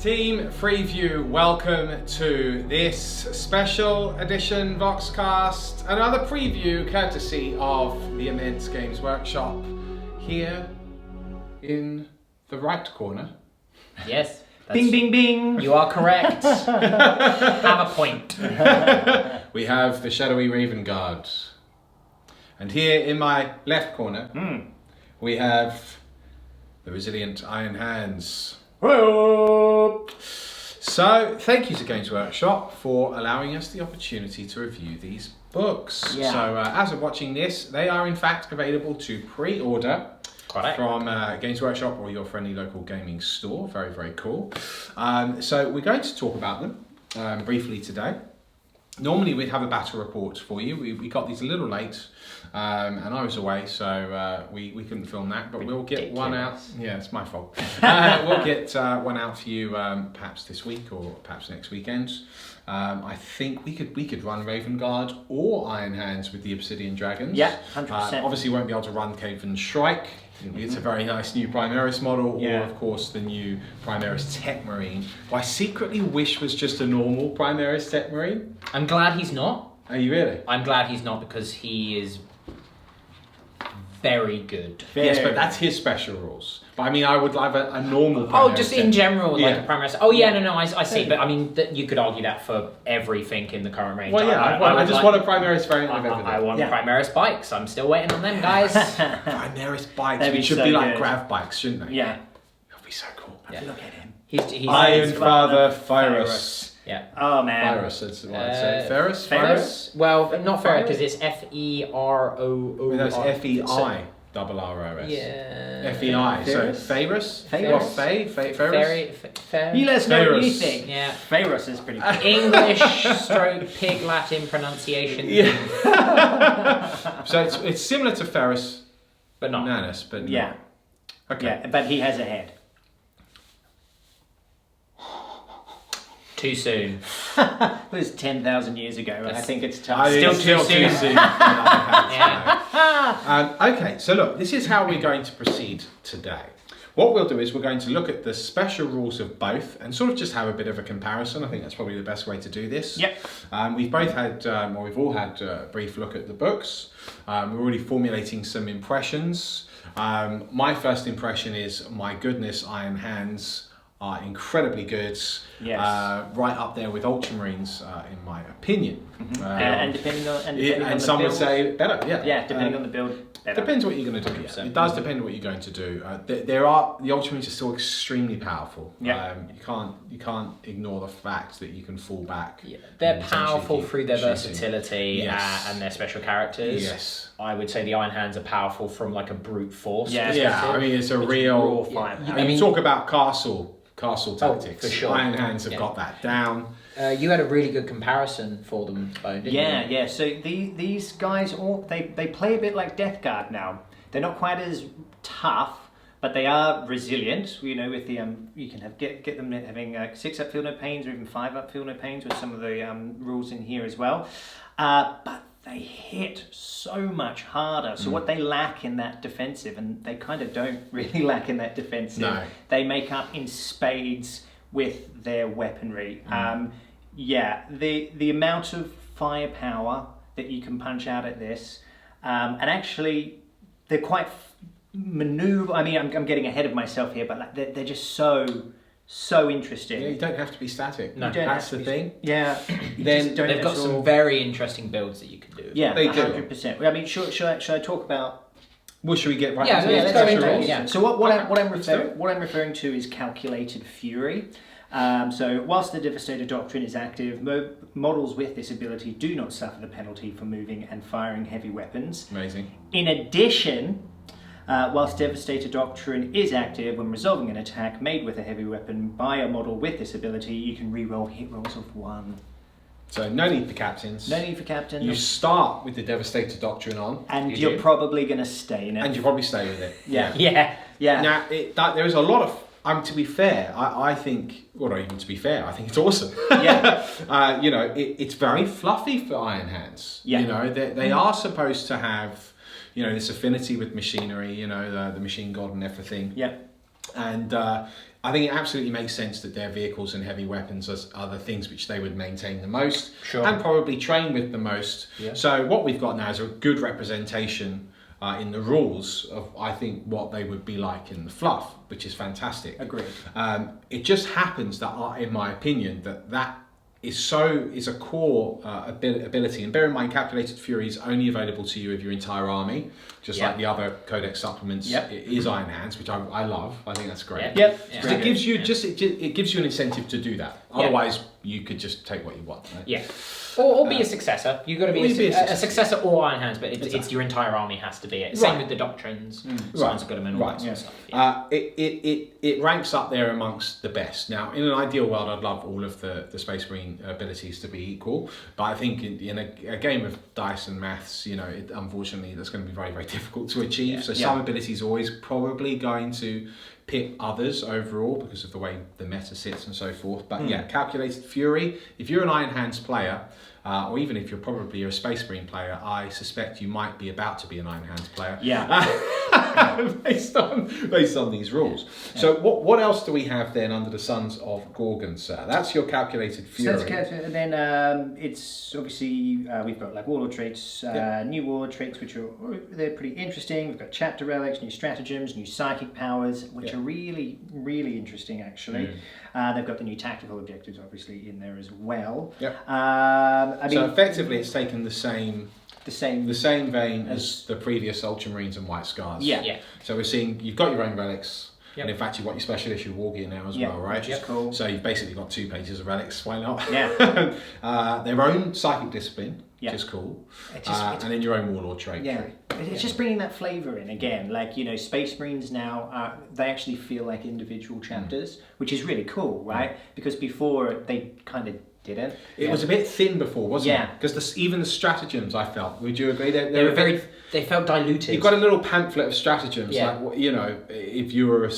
Team Freeview, welcome to this special edition Voxcast, another preview courtesy of the Immense Games Workshop, here in the right corner. Yes. Bing, bing, bing. You are correct. Have a point. We have the Shadowy Raven Guard. And here in my left corner, we have the Resilient Iron Hands. Whoa. So, thank you to Games Workshop for allowing us the opportunity to review these books. Yeah. So, as of watching this, they are in fact available to pre-order from Games Workshop or your friendly local gaming store. Very, very cool. So, we're going to talk about them briefly today. Normally, we'd have a battle report for you. We got these a little late. And I was away, so we couldn't film that, but we'll get one out. Yeah, it's my fault. We'll get one out for you perhaps this week or perhaps next weekend. I think we could run Raven Guard or Iron Hands with the Obsidian Dragons. Yeah, 100%. Obviously, won't be able to run Caven Shrike. It's a very nice new Primaris model, or of course the new Primaris Tech Marine, who I secretly wish was just a normal Primaris Tech Marine. I'm glad he's not. Are you really? I'm glad he's not because he is very good. Yes, but that's his special rules. But I mean, I would have a normal Primaris. Oh, just in general, like a Primaris. Oh yeah, no, I see. Yeah. But I mean, you could argue that for everything in the current range. Well, yeah, I just want a Primaris variant of everything. I want Primaris bikes. I'm still waiting on them, guys. Primaris bikes. That'd It be should so be like good. grav bikes, shouldn't they? Yeah. That'd be so cool. Yeah. Look at him. He's Iron Father Phyrus. Yeah. Oh man. Phyrus, that's what I'd say. Ferris? Ferris? Well, not Ferris because it's F-E-R-O-O. No, it's F-E-I-R-R-O-S. Yeah. F-E-I. So Ferris? Ferris? Ferris? Ferris. You let us know what you Ferris. think. Yeah. Ferris is pretty cool. English/Pig Latin pronunciation. Yeah. So it's similar to Ferris But not. Nanus, but not. Yeah. Okay. Yeah, but he has a head. Too soon. It was 10,000 years ago, and I think it's tough. It's Still too soon. Yeah. Okay, so look, this is how we're going to proceed today. What we'll do is we're going to look at the special rules of both and sort of just have a bit of a comparison. I think that's probably the best way to do this. Yep. We've both had, or we've all had a brief look at the books. We're already formulating some impressions. My first impression is, my goodness, Iron Hands are incredibly good. Yes. Right up there with Ultramarines, in my opinion. And depending on the some build, would say better, yeah. Yeah, depending on the build. Better. Depends what you're going to do. Yeah. It does depend on what you're going to do. The Ultramarines are still extremely powerful. Yeah. You can't ignore the fact that you can fall back. Yeah. They're and essentially powerful keep through their shooting. versatility Yes. and their special characters. Yes. I would say the Iron Hands are powerful from like a brute force. Yeah. perspective. I mean, it's a It's real. raw firepower. I mean, talk about castle tactics. for sure. Iron Hands have Yeah. got that down. You had a really good comparison for them, Bo, didn't you? Yeah. So these guys they play a bit like Death Guard now. They're not quite as tough, but they are resilient. You know, with the you can get them having 6 up field no pains or even 5 up field no pains with some of the rules in here as well. But they hit so much harder. So what they lack in that defensive, and they kind of don't really lack in that defensive, No. they make up in spades with their weaponry. The amount of firepower that you can punch out at this, and actually they're quite maneuver. I mean, I'm getting ahead of myself here, but like they're just so interesting. Yeah, you don't have to be static. No. You don't That's have the to be- thing. Yeah. Then They've got some very interesting builds that you can do. Yeah, They do. 100%. I mean, should I talk about? Well, should we get right Yeah, into yeah, the let's go special into it, rules? yeah. So what I'm let's do it. referring to is calculated fury. So whilst the Devastator Doctrine is active, models with this ability do not suffer the penalty for moving and firing heavy weapons. Amazing. In addition, whilst Devastator Doctrine is active, when resolving an attack made with a heavy weapon by a model with this ability, you can reroll hit rolls of 1. So no need for captains. No need for captain. You start with the Devastator Doctrine on, and You you're do. probably going to stay in it. and you probably stay with it. Yeah. Yeah. Now, there is a lot of. To be fair, I think, well, not even to be fair, I think it's awesome. Yeah. It's very fluffy for Iron Hands. Yeah. You know, they are supposed to have, this affinity with machinery. The machine god and everything. Yeah. And I think it absolutely makes sense that their vehicles and heavy weapons are the things which they would maintain the most and probably train with the most. Yeah. So what we've got now is a good representation in the rules of, I think, what they would be like in the fluff, which is fantastic. Agreed. It just happens that, in my opinion, that is a core ability. And bear in mind, Calculated Fury is only available to you of your entire army, just like the other Codex supplements. It is Iron Hands, which I love. I think that's great. Because it gives you it gives you an incentive to do that. Otherwise, you could just take what you want. Right? Yeah. Or be a successor. You've got to be a successor or Iron Hands, but it's your entire army has to be it. Same with the doctrines, Science of Goodman, all that sort of stuff. It ranks up there amongst the best. Now, in an ideal world, I'd love all of the Space Marine abilities to be equal, but I think in a game of dice and maths, unfortunately, that's going to be very, very difficult to achieve. So some abilities are always probably going to pit others overall because of the way the meta sits and so forth. But Calculated Fury, if you're an Iron Hands player, or even if you're probably a Space Marine player, I suspect you might be about to be an Iron Hands player. based on these rules. So what else do we have then under the Sons of Gorgon, sir? That's your Calculated Fury. So that's and then it's obviously we've got like warlord traits, new warlord traits which they're pretty interesting. We've got chapter relics, new stratagems, new psychic powers, which are really, really interesting actually. They've got the new tactical objectives obviously in there as well. So effectively, it's taken the same vein as the previous Ultramarines and White Scars. So we're seeing you've got your own relics, and in fact you've got your special issue war gear now as well, right? Which is cool. So you've basically got 2 pages of relics. Why not? Their own psychic discipline, which is cool, and then your own warlord trait. It's just bringing that flavour in again. Like, Space Marines now, they actually feel like individual chapters, which is really cool, right? Because before they kind of didn't. It was a bit thin before, wasn't it? Because even the stratagems, I felt. Would you agree? They were very. They felt diluted. You've got a little pamphlet of stratagems, like if you were a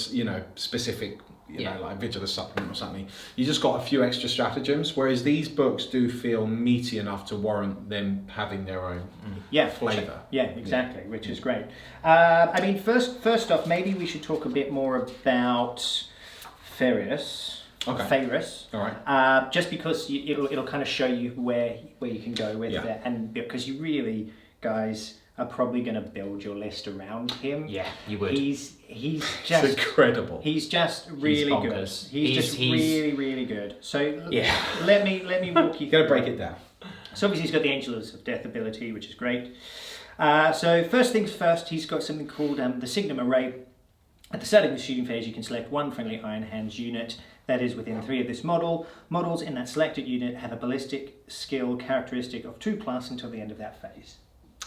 specific, like Vigilus supplement or something, you just got a few extra stratagems. Whereas these books do feel meaty enough to warrant them having their own flavour. Yeah, exactly, which is great. I mean, first off, maybe we should talk a bit more about Farius. Fairus. All right. Just because it'll kind of show you where you can go with it, and because you really, guys, are probably going to build your list around him. Yeah, you would. He's just it's incredible. He's just really good. He's really, really good. So let me walk you through. Got to break it down. So obviously he's got the Angels of Death ability, which is great. So first things first, he's got something called the Signum Array. At the start of the shooting phase, you can select one friendly Iron Hands unit that is within 3 of this model. Models in that selected unit have a ballistic skill characteristic of 2+ until the end of that phase.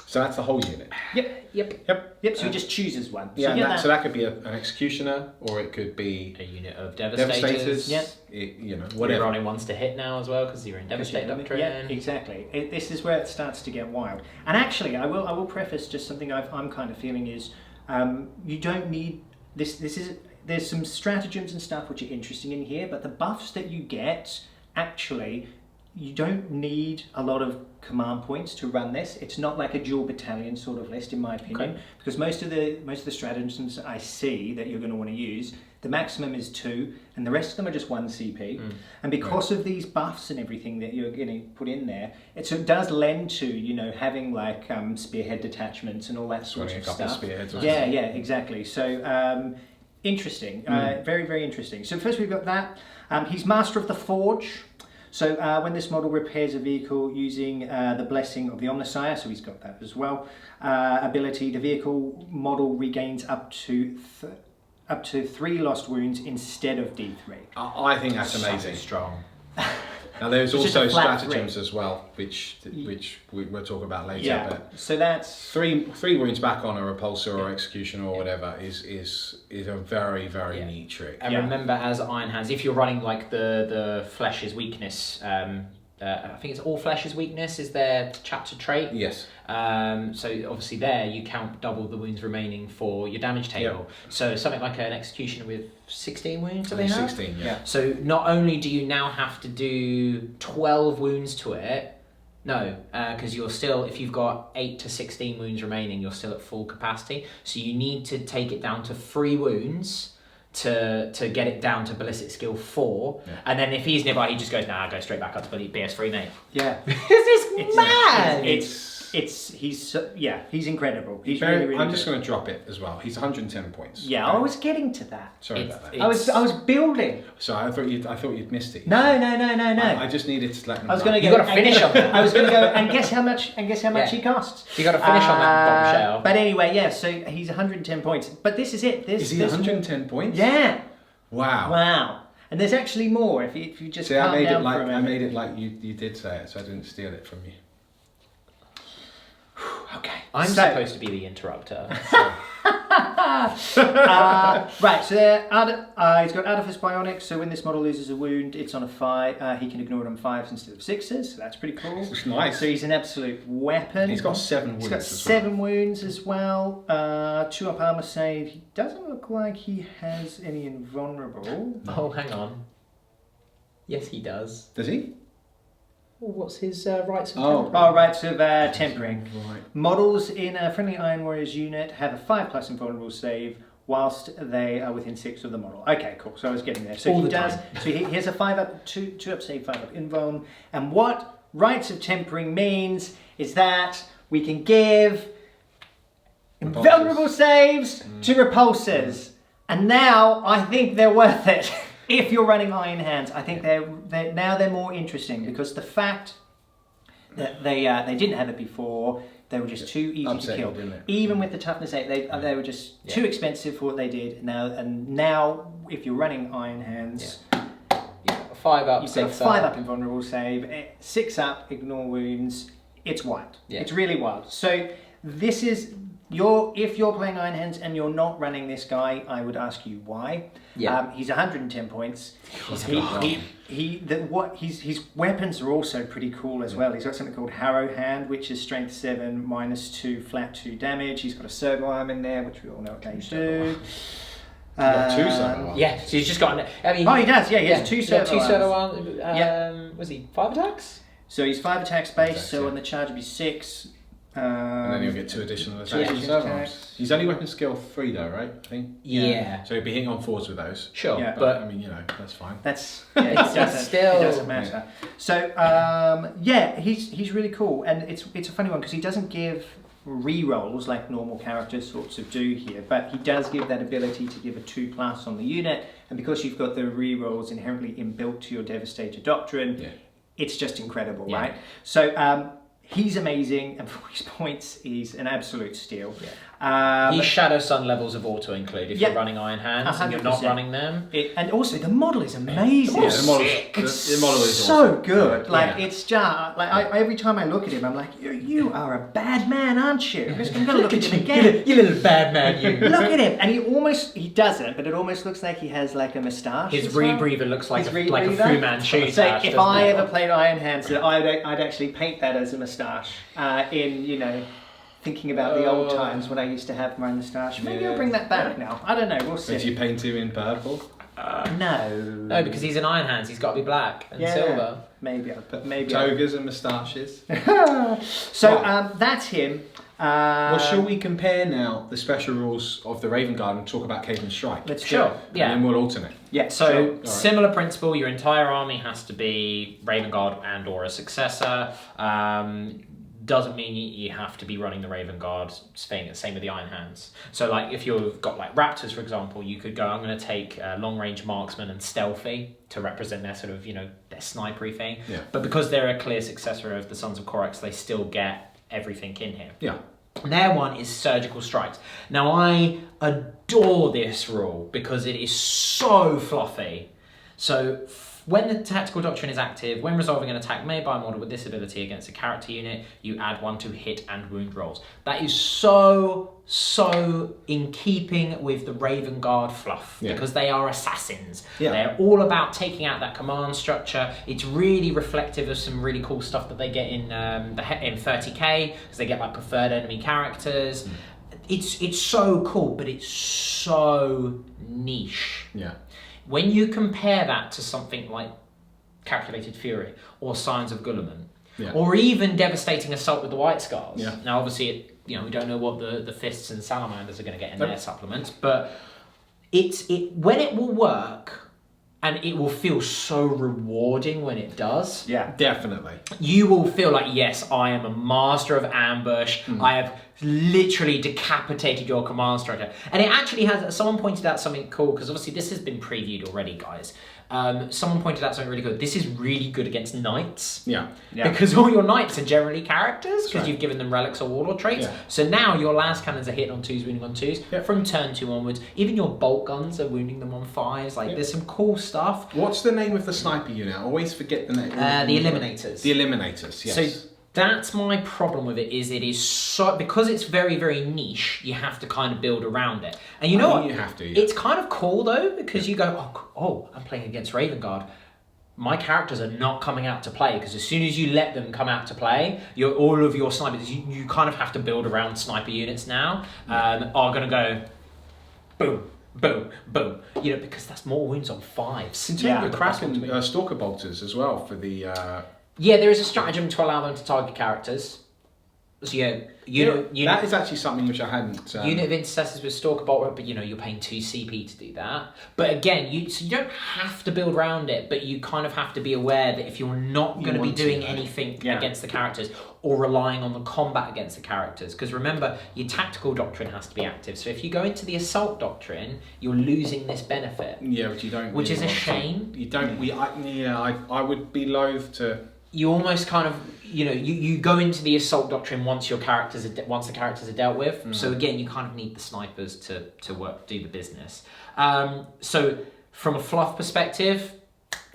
So that's the whole unit? Yep, so he just chooses one. So that could be an Executioner, or it could be a unit of Devastators. Whatever. You're rolling ones to hit now as well, because you're in Devastate Doctrine. Yeah, exactly. This is where it starts to get wild. And actually, I will preface just something I'm kind of feeling is, you don't need... There's some stratagems and stuff which are interesting in here, but the buffs that you get, actually, you don't need a lot of command points to run this. It's not like a dual battalion sort of list, in my opinion, because most of the stratagems I see that you're going to want to use, the maximum is 2, and the rest of them are just 1 CP. And because of these buffs and everything that you're going to put in there, it does lend to having like spearhead detachments and all that sort of stuff. Yeah, exactly. So. Interesting, very, very interesting. So first we've got that. He's Master of the Forge. So when this model repairs a vehicle using the Blessing of the Omnissiah, so he's got that as well, ability, the vehicle model regains up to 3 lost wounds instead of D3. I think that's amazing. Strong. Now there's also stratagems as well, which we'll talk about later. Yeah. But so that's 3 wounds back on a repulsor or executioner or whatever is a very, very neat trick. And remember, as Iron Hands, if you're running like the Flesh's weakness, I think it's all Flesh's weakness is their chapter trait. Yes. So obviously there you count double the wounds remaining for your damage table. So something like an executioner with 16 wounds, do they have? 16, yeah. So not only do you now have to do 12 wounds to it, because you're still, if you've got 8 to 16 wounds remaining, you're still at full capacity. So you need to take it down to 3 wounds to get it down to ballistic skill 4, and then if he's nearby, he just goes, "Nah, I'll go straight back up to BS3, mate." Yeah, it's mad. He's incredible. He's very, really I'm just good. going to drop it as well. He's 110 points. Yeah, I was getting to that. Sorry about that. I was building. So I thought you'd missed it. No. I just needed to let them. I was going to go. You got to finish on that. I was going to go. And guess how much? He costs. You got to finish on that bombshell. But anyway, yeah. So he's 110 points. But this is it. Is he 110 points? Yeah. Wow. And there's actually more if you just. See, calm I made down it like for a moment. I made it like you did say it, so I didn't steal it from you. Okay. I'm supposed to be the interrupter. So. Right, so he's got Artifice Bionics, so when this model loses a wound, it's on a 5. He can ignore it on 5s instead of 6s, so that's pretty cool. It's nice. So he's an absolute weapon. He's got 7 wounds. He's got 7 wounds as well. 2 up armor save. He doesn't look like he has any invulnerable. Oh, hang on. Yes, he does. Does he? Well, what's his rights of Oh, rights of tempering. Right. Models in a friendly Iron Warriors unit have a 5+ invulnerable save whilst they are within 6 of the model. Okay, cool. So I was getting there. So All he the does. time. So he has a 5+ two up save, 5+ invuln. And what rights of tempering means is that we can give invulnerable saves to repulsors. And now I think they're worth it. If you're running Iron Hands, I think they're more interesting because the fact that they didn't have it before, they were just too easy to kill. Even with the toughness 8, they were just too expensive for what they did. Now if you're running Iron Hands, 5 up, you've got a 6 5 up invulnerable save, 6 up ignore wounds. It's wild. Yeah. It's really wild. So this is. If you're playing Iron Hands and you're not running this guy, I would ask you why. Yeah. He's 110 points. His weapons are also pretty cool as well. He's got something called Harrow Hand, which is strength 7, -2, flat 2 damage. He's got a servo arm in there, which we all know what they do. He's got 2 servo arms. Yeah, so he's just got. He does. Yeah, he has 2 servo arms. 2 servo arms. Was he 5 attacks? So he's 5 attacks base. So on the charge would be 6. And then he'll get 2 additional attacks. He's only weapon skill 3 though, right? I think. Yeah. So he'll be hitting on 4s with those. Sure, yeah. But I mean, that's fine. It doesn't matter. So he's really cool, and it's a funny one because he doesn't give re-rolls like normal characters sorts of do here, but he does give that ability to give a 2+ on the unit, and because you've got the re-rolls inherently inbuilt to your Devastator Doctrine, it's just incredible, right? So he's amazing, and for his points, he's an absolute steal. He's Shadow Sun levels of auto include if you're running Iron Hands and you're not running them. And also, the model is amazing. The model is so awesome. good. It's just every time I look at him, I'm like, you are a bad man, aren't you? I'm gonna look at him again. You little bad man, you. Look at him, and he doesn't, but it almost looks like he has like a moustache. His rebreather looks like a Fu Manchu. So if I ever played Iron Hands, I'd actually paint that as a moustache. Thinking about the old times when I used to have my moustache. Maybe I'll bring that back now. I don't know. We'll see. Did you paint him in purple? No, because he's in Iron Hands. He's got to be black and silver. Maybe. Togas and moustaches. So that's him. Well, shall we compare now the special rules of the Raven Guard and talk about Cave and Strike? Let's Sure. Yeah. And then we'll alternate. Yeah. So similar principle. Your entire army has to be Raven Guard and or a successor. Doesn't mean you have to be running the Raven Guard thing. Same with the Iron Hands. So like if you've got like Raptors, for example, you could go, I'm going to take long range marksman and stealthy to represent their sort of, their snipery thing. Yeah. But because they're a clear successor of the Sons of Codex, they still get everything in here. Yeah. Their one is surgical strikes. Now I adore this rule because it is so fluffy. So when the tactical doctrine is active, when resolving an attack made by a model with this ability against a character unit, you add 1 to hit and wound rolls. That is so in keeping with the Raven Guard fluff because they are assassins. Yeah. They're all about taking out that command structure. It's really reflective of some really cool stuff that they get in 30k because they get like preferred enemy characters. It's so cool, but it's so niche. Yeah. When you compare that to something like Calculated Fury or Signs of Guilliman, or even Devastating Assault with the White Scars. Yeah. Now, obviously, we don't know what the Fists and Salamanders are going to get in their supplements, but when it will work. And it will feel so rewarding when it does. Yeah. Definitely. You will feel like, yes, I am a master of ambush. I have literally decapitated your command structure. And it actually has, someone pointed out something cool, because obviously this has been previewed already, guys. Someone pointed out something really good. This is really good against knights. Yeah. Because all your knights are generally characters, because right. you've given them relics or warlord traits. Yeah. So now your lance cannons are hitting on 2s, wounding on 2s. Yep. From turn 2 onwards. Even your bolt guns are wounding them on 5s. Like, there's some cool stuff. What's the name of the sniper unit? I always forget the name. The Eliminators. The Eliminators, yes. So that's my problem with it, is it is so, because it's very, very niche, you have to kind of build around it. And you know what? You have to, yeah. It's kind of cool though, because you go, oh, I'm playing against Raven Guard. My characters are not coming out to play, because as soon as you let them come out to play, all of your snipers, you kind of have to build around sniper units now, are going to go boom, boom, boom, you know, because that's more wounds on 5s. In terms of the Kraken Stalker Bolters as well for the... Yeah, there is a stratagem to allow them to target characters. So that is actually something which I hadn't... Unit of intercessors with Stalker Bolt, but you're paying 2 CP to do that. But again, you don't have to build around it, but you kind of have to be aware that if you're not going to be doing anything against the characters, or relying on the combat against the characters, because remember, your tactical doctrine has to be active. So if you go into the assault doctrine, you're losing this benefit. Yeah, which you don't. Which really is a shame. You don't. I would be loath to. You almost kind of, you go into the assault doctrine once the characters are dealt with. So again, you kind of need the snipers to do the business. So from a fluff perspective,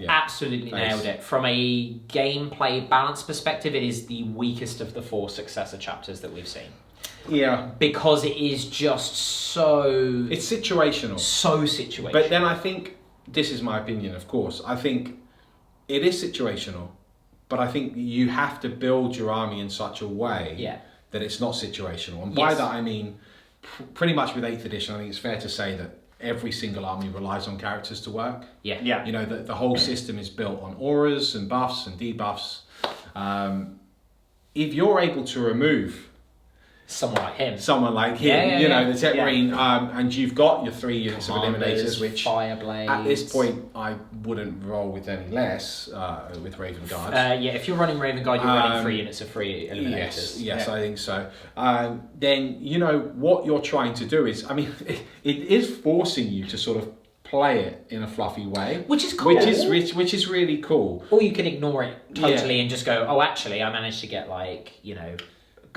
absolutely nailed it. From a gameplay balance perspective, it is the weakest of the 4 successor chapters that we've seen. Yeah. Because it is just so... It's situational. So situational. But then I think, this is my opinion, of course, I think it is situational. But I think you have to build your army in such a way that it's not situational. And by that I mean, pretty much with 8th edition, I think it's fair to say that every single army relies on characters to work. Yeah. You know, the whole system is built on auras and buffs and debuffs. If you're able to remove someone like him, the Tech Marine, and you've got your 3 units of eliminators, which Fireblades. At this point I wouldn't roll with any less with Raven Guard. If you're running Raven Guard, you're running 3 units of 3 eliminators. Yes, I think so. Then what you're trying to do is, I mean, it is forcing you to sort of play it in a fluffy way, which is cool. Which is really cool. Or you can ignore it totally and just go, oh, actually, I managed to get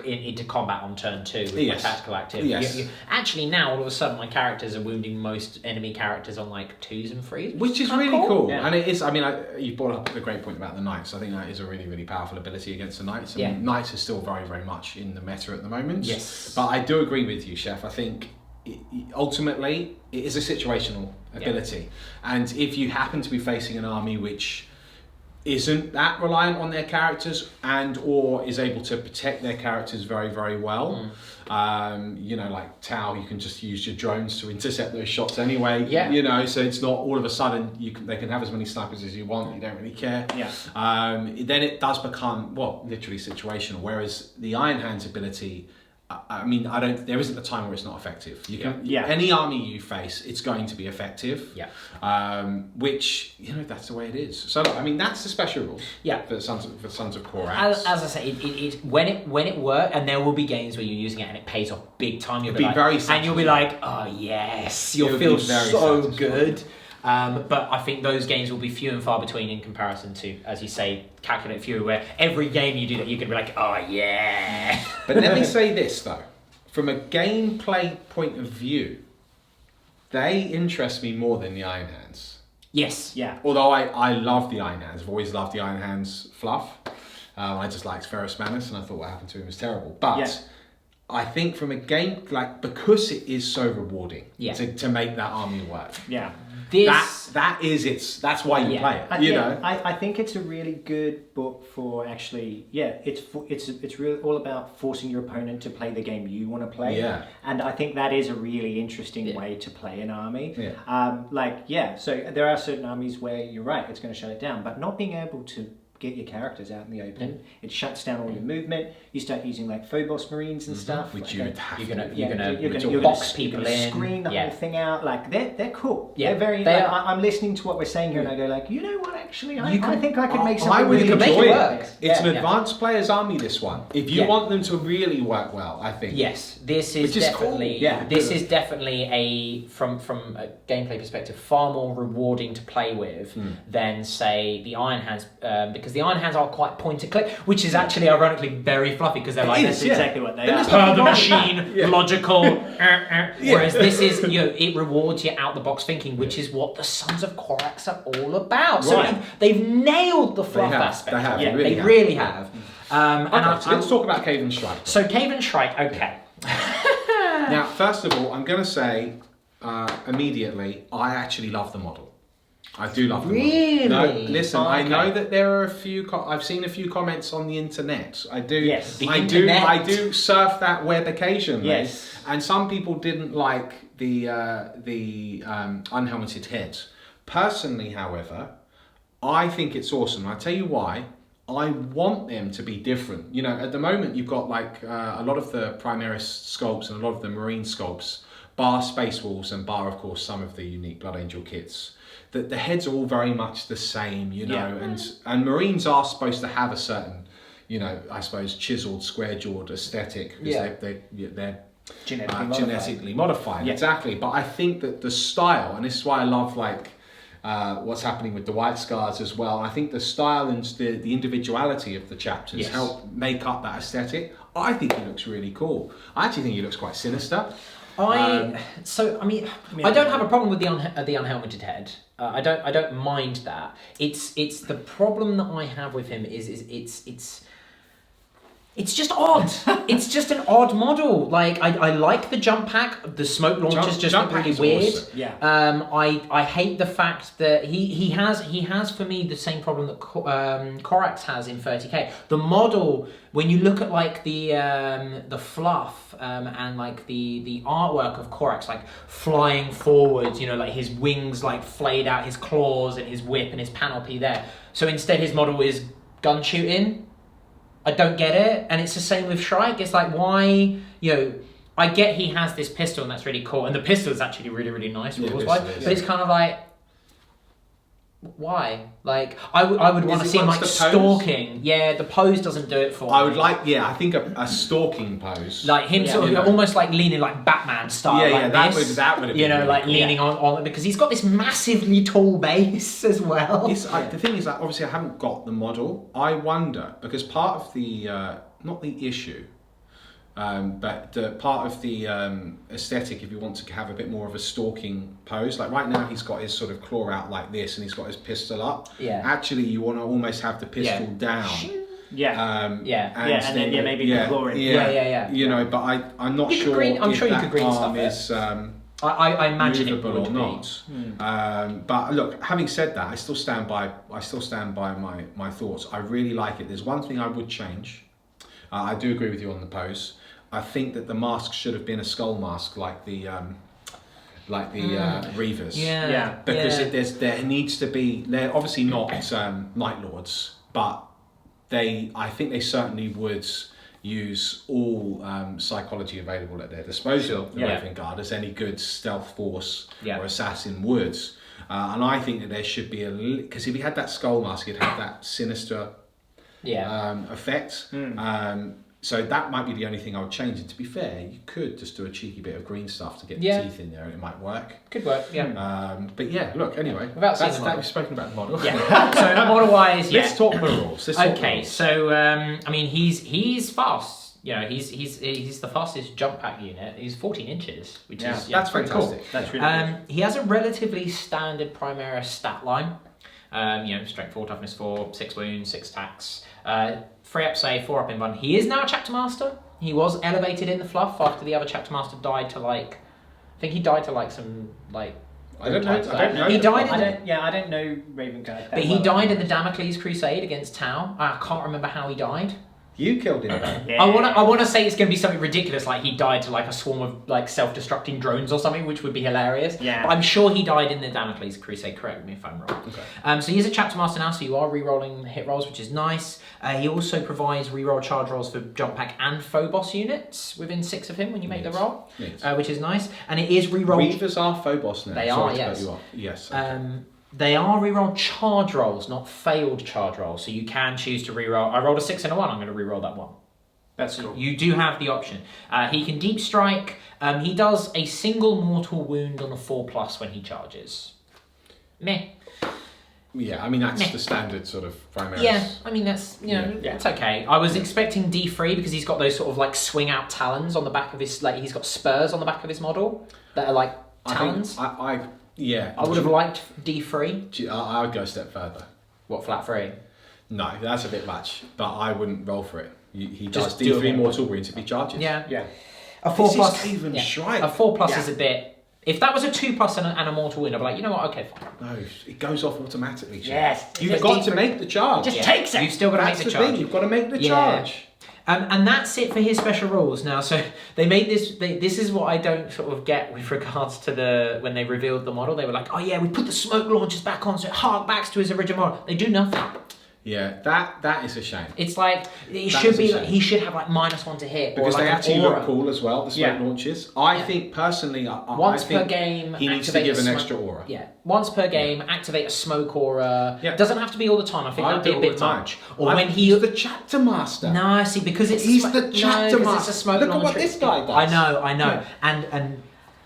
into combat on turn 2 with my tactical activity. Yes. Actually, now all of a sudden my characters are wounding most enemy characters on 2s and 3s, which is really cool. Yeah. And it is. I mean, you brought up a great point about the knights. I think that is a really, really powerful ability against the knights. And knights are still very, very much in the meta at the moment. Yes, but I do agree with you, Chef. I think ultimately it is a situational ability, and if you happen to be facing an army which isn't that reliant on their characters and or is able to protect their characters very, very well. Like Tau, you can just use your drones to intercept those shots anyway. So it's not all of a sudden they can have as many snipers as you want, you don't really care. Then it does become, literally situational, whereas the Iron Hands ability, there isn't a time where it's not effective. Any army you face, it's going to be effective. Which, that's the way it is. So, that's the special rules. For Sons of Korax. As I say, it when it works, and there will be games where you're using it and it pays off big time. You'll be like, oh yes, you'll feel so good. But I think those games will be few and far between in comparison to, as you say, Calculate Fury, where every game you do that, you can be like, oh yeah. But let me say this though, from a gameplay point of view, they interest me more than the Iron Hands. Yes. Yeah. Although I love the Iron Hands, I've always loved the Iron Hands fluff. I just liked Ferrus Manus, and I thought what happened to him was terrible. But I think from a game, because it is so rewarding to make that army work. Yeah. That's why you play it. I think it's a really good book for actually. It's really all about forcing your opponent to play the game you want to play. And I think that is a really interesting way to play an army. So there are certain armies where you're right, it's going to shut it down, but not being able to get your characters out in the open. It shuts down all your movement. You start using like Phobos Marines and stuff. Which like you would have You're gonna box people in. Screen the whole thing out. Like they're cool. Yeah, they're very. they like, are. I'm listening to what we're saying here, and I go like, you know what? Actually, I can- think I could make something. I would really make it enjoy work. it. It's Yeah. an advanced player's army, this one. If you Yeah. want them to really work well, I think. Yes, this is Which is cool. definitely Yeah. this is definitely from a gameplay perspective far more rewarding to play with than say the Iron Hands, because the Iron Hands are quite point and click, which is actually ironically very fluffy because they're like That's exactly what they are. per the machine, Yeah. logical. Whereas this is, it rewards you out the box thinking, which is what the Sons of Corax are all about. So Right. they've nailed the fluff have. aspect. They have. of it. They really They have. really have. Okay, so let's talk about Cave and Strike. So Cave and Shrike, okay. Now, first of all, I'm going to say immediately, I actually love the model. I do love the Really? model. No, listen, I Okay. know that there are a few. I've seen a few comments on the internet. I do. Yes, the I internet. do. I do surf that web occasionally. Yes. And some people didn't like the unhelmeted head. Personally, however, I think it's awesome. I'll tell you why. I want them to be different. You know, at the moment you've got like a lot of the Primaris sculpts and a lot of the Marine sculpts, bar Space Wolves and bar, of course, some of the unique Blood Angel kits. That the heads are all very much the same, you know, and Marines are supposed to have a certain, you know, I suppose chiseled, square-jawed aesthetic because they're genetically modified. Yeah. Exactly. But I think that the style, and this is why I love like what's happening with the White Scars as well. I think the style and the individuality of the chapters help make up that aesthetic. I think he looks really cool. I actually think he looks quite sinister. I don't have a problem with the unhelmeted head. I don't mind that. It's the problem that I have with him is it's just odd. It's just an odd model. Like I like the jump pack. The smoke launcher's just jump really pack is weird. awesome. Yeah. I hate the fact that he has for me the same problem that Corax has in 30k. The model, when you look at like the fluff and like the artwork of Corax, like flying forwards, you know, like his wings like flayed out, his claws and his whip and his panoply there. So instead his model is gun shooting. I don't get it, and it's the same with Shrike. It's like, why, you know, I get he has this pistol and that's really cool, and the pistol is actually really, really nice rules-wise, but it's kind of like, why? Like, I would want to see him like stalking. Yeah, the pose doesn't do it for me. I would like, I think a stalking pose. Like him sort of almost like leaning like Batman style, that would have been you know, really like cool. leaning on because he's got this massively tall base as well. The thing is that obviously I haven't got the model. I wonder, because part of the, not the issue, but the part of the aesthetic, if you want to have a bit more of a stalking pose, like right now he's got his sort of claw out like this and he's got his pistol up. Yeah. Actually, you want to almost have the pistol down. Yeah. Yeah. And then maybe the claw in. Yeah. You know, but I'm not You could sure green- I'm if sure you that could green arm stuff is I imagine it movable would or not. But look, having said that, I still stand by my thoughts. I really like it. There's one thing I would change. I do agree with you on the pose. I think that the mask should have been a skull mask, like the Reavers. Yeah. Because there needs to be. They're obviously not Night Lords, but I think they certainly would use all psychology available at their disposal. The Raven Guard, as any good stealth force or assassin would. And I think that there should be because if he had that skull mask, he'd have that sinister effect. So that might be the only thing I would change. And to be fair, you could just do a cheeky bit of green stuff to get the teeth in there, and it might work. Could work, yeah. But yeah, look, anyway, Without seeing the model. we've spoken about the model. Yeah. So model-wise, Let's talk the rules. Okay, so I mean, he's fast. You know, he's the fastest jump pack unit. He's 14 inches, which is that's pretty fantastic. cool. That's really good. He has a relatively standard Primaris stat line. You know, strength 4, toughness 4, 6 wounds, 6 attacks, 3 up save, 4 up in 1. He is now a chapter master. He was elevated in the fluff after the other chapter master died to I think he died to some I don't know. He died. I don't know Raven Guard. But he died in the Damocles Crusade against Tau. I can't remember how he died. You killed him, though. Yeah. I wanna say it's gonna be something ridiculous, like he died to like a swarm of like self-destructing drones or something, which would be hilarious. Yeah. But I'm sure he died in the Damocles Crusade. Correct me if I'm wrong. Okay. So he's a chapter master now, so you are re-rolling hit rolls, which is nice. He also provides re-roll charge rolls for jump pack and Phobos units within 6 of him when you make the roll, which is nice. And it is re-roll. Reavers are Phobos now. They Sorry are, to cut yes. you off. Yes. Okay. They are re-roll charge rolls, not failed charge rolls. So you can choose to re-roll. I rolled a 6 and a 1. I'm going to re-roll that one. That's cool. You do have the option. He can deep strike. He does a single mortal wound on a 4+ when he charges. Meh. Yeah, I mean that's the standard sort of Primaris. Yeah, I mean that's it's okay. I was expecting D3 because he's got those sort of like swing out talons on the back of his he's got spurs on the back of his model that are like talons. I would have liked D3. I would go a step further. What, flat 3? No, that's a bit much, but I wouldn't roll for it. He Just does do D3 it. mortal wounds if he charges. Yeah. A 4+. This is Haven Shrike. A 4+ is a bit. If that was a 2+ and a mortal wound, I'd be like, you know what? Okay, fine. No, it goes off automatically. Yes. You've got to make the charge. Just takes it. You've still got to make That's the the charge. thing. You've got to make the Yeah. charge. And that's it for his special rules. Now, so they made this. This is what I don't sort of get with regards to when they revealed the model. They were like, "Oh yeah, we put the smoke launchers back on, so it harks to his original model." They do nothing. Yeah, that is a shame. It's like it That should is a be. shame. Like, he should have like -1 to hit, Because or like they an actually aura. look cool as well, the smoke launches. I think, personally, Once I think per game, he needs to activate give a an smoke- extra aura. Yeah, once per game, activate a smoke aura. Yeah. Doesn't have to be all the time. I think I that'd do be a all bit the time. much. Or when he. He's the chapter master. No, see, because it's He's a the chapter master. It's a smoke Look at what launcher. this guy does. I know, Yeah. and.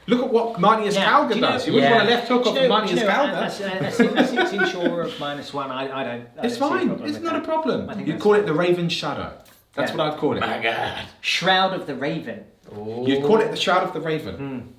Look at what Manius Calga Do you know- does. You wouldn't Yeah. want a left hook off of Manius Calga. A 6-inch aura of -1. I don't. It's fine. It's not a problem. I think You'd that's call it the Raven Shadow. That's Yeah. what I'd call it. God. Shroud of the Raven. You'd call it the Shroud of the Raven.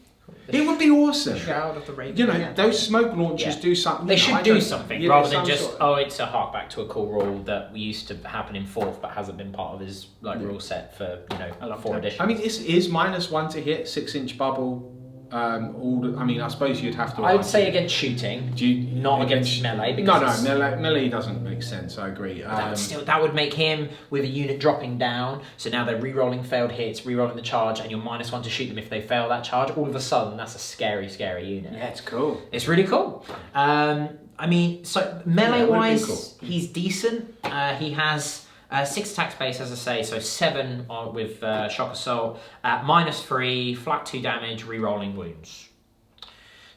It would be awesome. Shroud of the Raven. You know, those smoke launchers do something. They should I do don't- something you know, rather than some just sort of- it's a hark back to a cool rule that we used to happen in 4th but hasn't been part of his rule set for A long 4 time. editions. I mean, is -1 to hit 6-inch bubble? I mean, I suppose you'd have to. I would argue. say against shooting, not against melee. No, Because melee doesn't make sense. I agree. that would make him with a unit dropping down. So now they're re-rolling failed hits, re-rolling the charge, and you're -1 to shoot them if they fail that charge. All of a sudden, that's a scary unit. Yeah, it's cool. It's really cool. I mean, so melee wise, cool. he's decent. He has 6 attack space, as I say, so 7 with shock assault, -3, flat 2 damage, re-rolling wounds.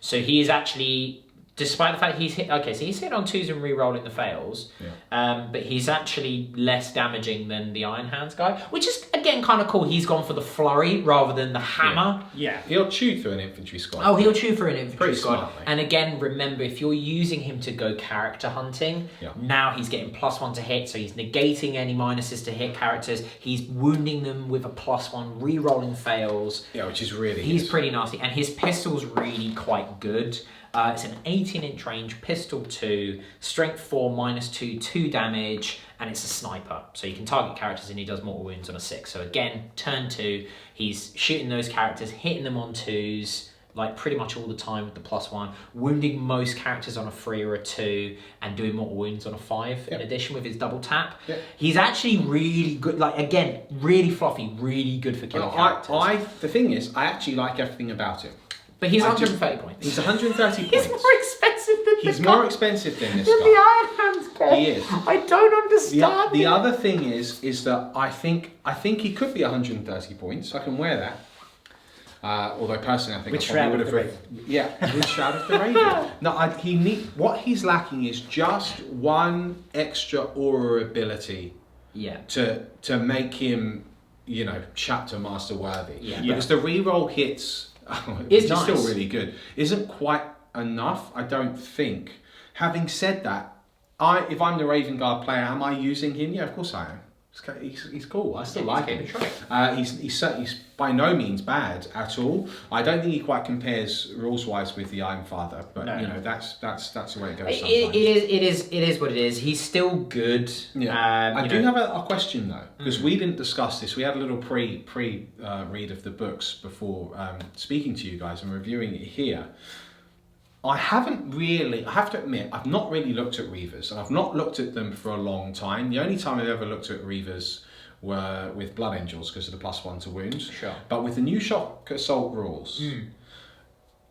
So he is actually, despite the fact he's hit, so he's hit on 2s and re-rolling the fails, but he's actually less damaging than the Iron Hands guy, which is again kind of cool. He's gone for the flurry rather than the hammer. Yeah. He'll chew through an infantry squad. Oh, he'll chew for an infantry Pretty squad. smart, mate. And again, remember, if you're using him to go character hunting, now he's getting +1 to hit, so he's negating any minuses to hit characters. He's wounding them with a +1, re-rolling fails. Yeah, which is really. He's pretty nasty, and his pistol's really quite good. It's an 18-inch range, pistol 2, strength 4, -2, 2 damage, and it's a sniper. So you can target characters and he does mortal wounds on a 6. So again, turn 2, he's shooting those characters, hitting them on 2s, like pretty much all the time with the +1, wounding most characters on a 3 or a 2, and doing mortal wounds on a 5 in addition with his double tap. He's actually really good, like again, really fluffy, really good for killing characters. The thing is, I actually like everything about him. But he's 130 points. He's 130 He's points. more expensive than He's the more guy. expensive than this Than the guy. Iron Hands guy. He is. I don't understand. The other thing is that I think he could be 130 points. I can wear that. Although personally, I think With I probably would Shroud have. With Shroud of the Raven. No, what he's lacking is just one extra aura ability. Yeah. To make him, chapter master worthy. Yeah. Because the reroll hits, which It's is nice. still really good, isn't quite enough. I don't think. Having said that, if I'm the Raven Guard player, am I using him? Yeah, of course I am. He's cool. I still like him. He's by no means bad at all. I don't think he quite compares rules wise with the Iron Father, but that's the way it goes. Sometimes. It is what it is. He's still good. Yeah. I do have a question though, because we didn't discuss this. We had a little pre read of the books before speaking to you guys and reviewing it here. I have to admit, I've not really looked at Reavers, and I've not looked at them for a long time. The only time I've ever looked at Reavers were with Blood Angels because of the +1 to wounds. Sure. But with the new Shock Assault rules,